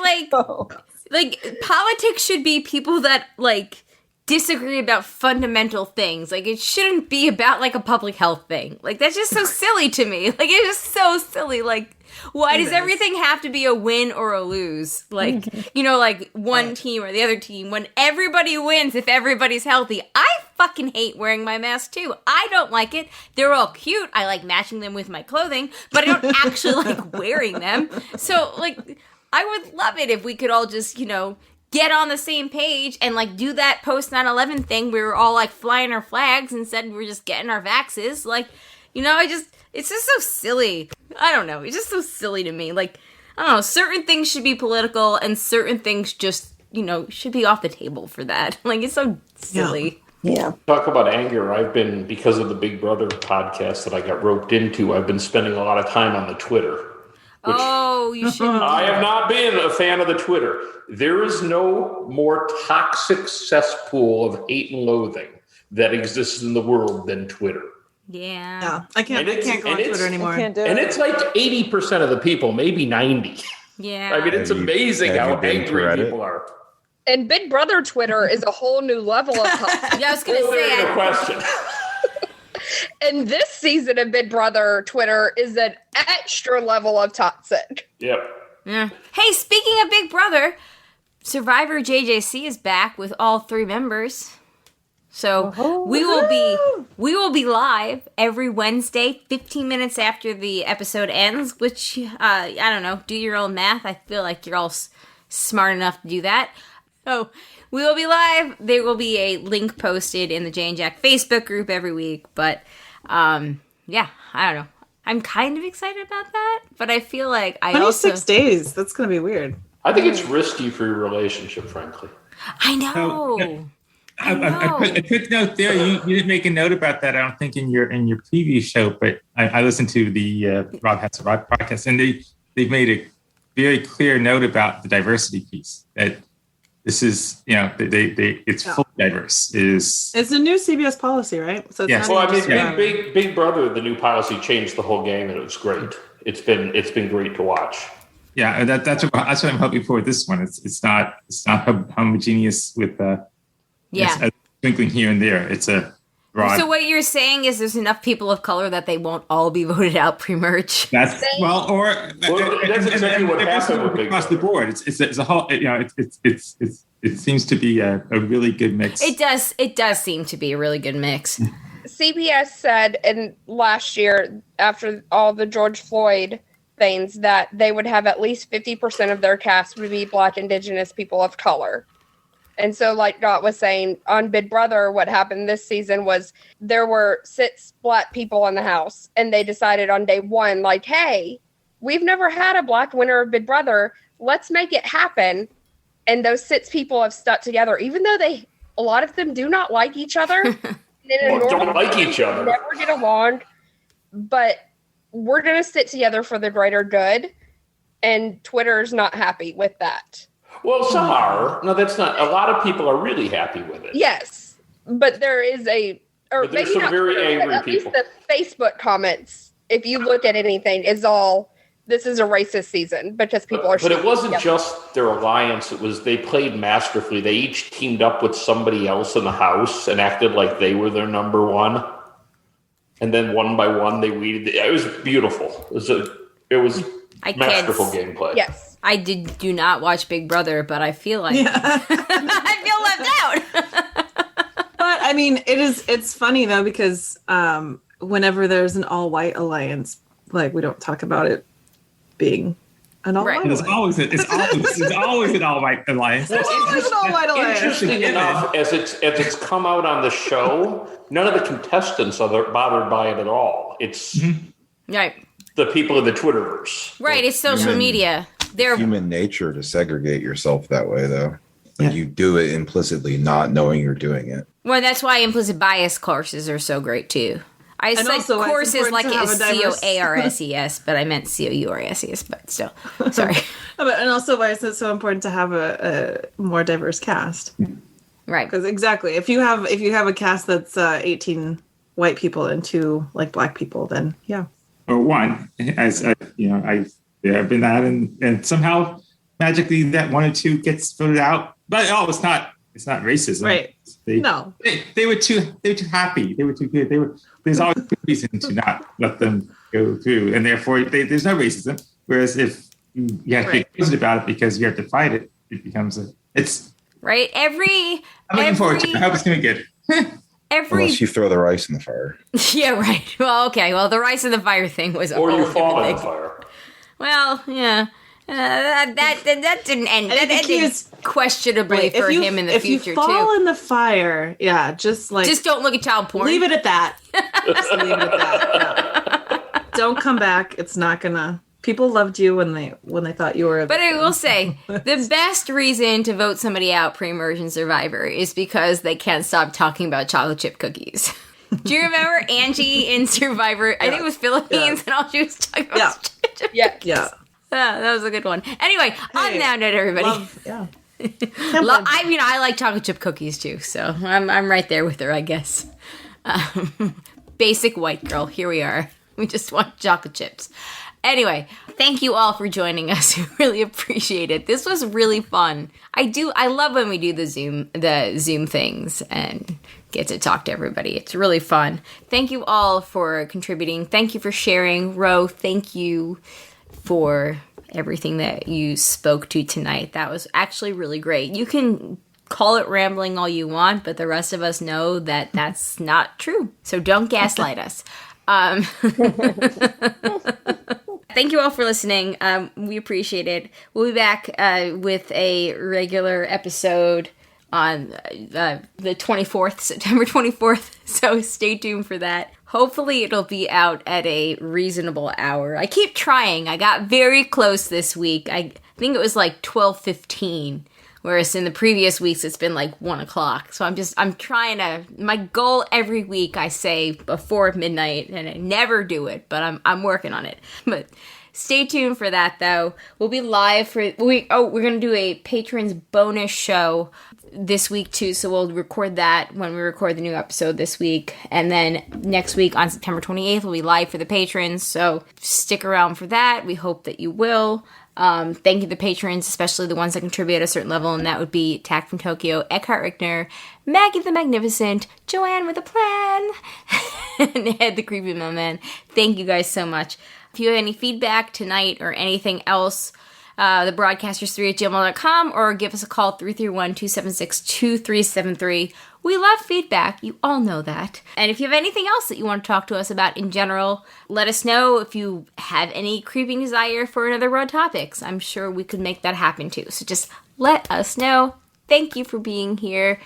Like politics should be people that like disagree about fundamental things. Like it shouldn't be about like a public health thing. Like that's just so silly to me. Like it's just so silly. Like why does everything have to be a win or a lose? Like, you know, like one team or the other team, when everybody wins if everybody's healthy. I fucking hate wearing my mask too. I don't like it. They're all cute. I like matching them with my clothing, but I don't actually like wearing them. So like I would love it if we could all just, you know, get on the same page and like do that post 9/11 thing. We were all like flying our flags and said we were just getting our vaxes. Like, you know, it's just so silly. I don't know. It's just so silly to me. Like, I don't know. Certain things should be political and certain things just, you know, should be off the table for that. Like, it's so silly. Yeah. Talk about anger. I've been, because of the Big Brother podcast that I got roped into, I've been spending a lot of time on the Twitter. You should. I have not been a fan of the Twitter. There is no more toxic cesspool of hate and loathing that exists in the world than Twitter. Yeah. I can't go on Twitter anymore. And it's like 80% of the people, maybe 90. Yeah. I mean, it's amazing how angry people are. And Big Brother Twitter is a whole new level of toxic. Yeah, I was going to say. No question. And this season of Big Brother Twitter is an extra level of toxic. Yep. Yeah. Hey, speaking of Big Brother, Survivor JJC is back with all 3 members. So we will be live every Wednesday, 15 minutes after the episode ends, which, I don't know, do your own math. I feel like you're all smart enough to do that. So we will be live. There will be a link posted in the Jay and Jack Facebook group every week. But, yeah, I don't know. I'm kind of excited about that, but I feel like 26 days. That's going to be weird. I think it's risky for your relationship, frankly. I know. A quick note there. You didn't make a note about that, I don't think, in your previous show, but I listened to the Rob Has a Rob podcast, and they've made a very clear note about the diversity piece. That this is, you know, it's fully diverse. It's a new CBS policy, right? So yes. Well, I mean, Big Brother, the new policy changed the whole game, and it was great. It's been great to watch. Yeah, that's what I'm hoping for with this one. It's not homogeneous with a twinkling here and there. It's a broad. So what you're saying is there's enough people of color that they won't all be voted out pre-merge. That's exactly what happened with Big across the board. It's a whole. You know, it seems to be a really good mix. It does seem to be a really good mix. CBS said in last year, after all the George Floyd things, that they would have at least 50% of their cast would be Black, Indigenous people of color. And so, like Gott was saying, on Big Brother, what happened this season was there were 6 Black people in the house, and they decided on day 1, like, hey, we've never had a black winner of Big Brother. Let's make it happen. And those 6 people have stuck together, even though a lot of them do not like each other. Don't like each other. Never get along. But we're going to stick together for the greater good. And Twitter's not happy with that. Well, some are. No, that's not. A lot of people are really happy with it. Yes. But there is but there's some very angry at people. least the Facebook comments, if you look at anything, is all, this is a racist season because people are. But it wasn't together. just their alliance. It was they played masterfully. They each teamed up with somebody else in the house and acted like they were their number one. And then one by one, they weeded. It was beautiful. It was masterful gameplay. Yes. I do not watch Big Brother, but I feel like I feel left out. But I mean, it's funny though, because whenever there's an all-white alliance, like we don't talk about it being an all-white alliance. It's always an all-white alliance. It's always an all-white alliance. Interesting enough, as it's come out on the show, none of the contestants are bothered by it at all. It's Right. the people in the Twitterverse. Right, it's social media. They're human nature to segregate yourself that way, though. Like you do it implicitly, not knowing you're doing it. Well, that's why implicit bias courses are so great too. I said courses like it was COARSES, but I meant COURSES, but still. Sorry. And also why it's so important to have a more diverse cast. Right. Because exactly, if you have a cast that's 18 white people and 2 like black people, then yeah. Or one, as I've been that, and somehow magically that 1 or 2 gets voted out. But it's not racism, right? They were too happy. They were too good. There's always a reason to not let them go through, and therefore there's no racism. Whereas if you have to be crazy about it because you have to fight it, it becomes right. I'm looking forward to it. I hope it's gonna be good. Unless you throw the rice in the fire. Yeah, right. Well, okay. Well, the rice in the fire thing was or you fall in the fire. Well, yeah. That didn't end. That ended questionably for him in the future, too. If you fall in the fire, just don't look at child porn. Leave it at that. Just leave it at that. Yeah. Don't come back. It's not gonna. People loved you when they thought you were. But I will say, the best reason to vote somebody out pre-immersion Survivor is because they can't stop talking about chocolate chip cookies. Do you remember Angie in Survivor? I think it was Philippines, and all she was talking about was chocolate chip cookies. Yeah. That was a good one. Anyway, on that note, everybody. I like chocolate chip cookies too, so I'm right there with her, I guess. Basic white girl. Here we are. We just want chocolate chips. Anyway, thank you all for joining us. We really appreciate it. This was really fun. I love when we do the Zoom things and get to talk to everybody. It's really fun. Thank you all for contributing. Thank you for sharing. Ro, thank you for everything that you spoke to tonight. That was actually really great. You can call it rambling all you want, but the rest of us know that that's not true. So don't gaslight us. Thank you all for listening. We appreciate it. We'll be back with a regular episode on the 24th, September 24th. So stay tuned for that. Hopefully it'll be out at a reasonable hour. I keep trying. I got very close this week. I think it was like 12:15. Whereas in the previous weeks, it's been like 1 o'clock. So I'm trying to, my goal every week, I say before midnight, and I never do it, but I'm working on it. But stay tuned for that, though. We'll be live we're going to do a patrons bonus show this week, too. So we'll record that when we record the new episode this week. And then next week on September 28th, we'll be live for the patrons. So stick around for that. We hope that you will. Thank you to the patrons, especially the ones that contribute at a certain level, and that would be Tack from Tokyo, Eckhart Rickner, Maggie the Magnificent, Joanne with a Plan, and Ed the Creepy Mailman. Thank you guys so much. If you have any feedback tonight or anything else, the broadcasters3@gmail.com, or give us a call 331-276-2373. We love feedback. You all know that. And if you have anything else that you want to talk to us about in general, let us know. If you have any creeping desire for another Road Topics, I'm sure we could make that happen too. So just let us know. Thank you for being here.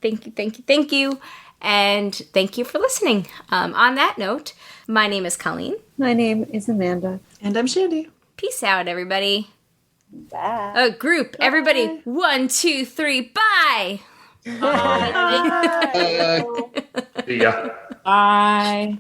Thank you. And thank you for listening. On that note, my name is Colleen. My name is Amanda. And I'm Shandy. Peace out, everybody. Bye. Group, everybody. 1, 2, 3, bye. See ya. Bye.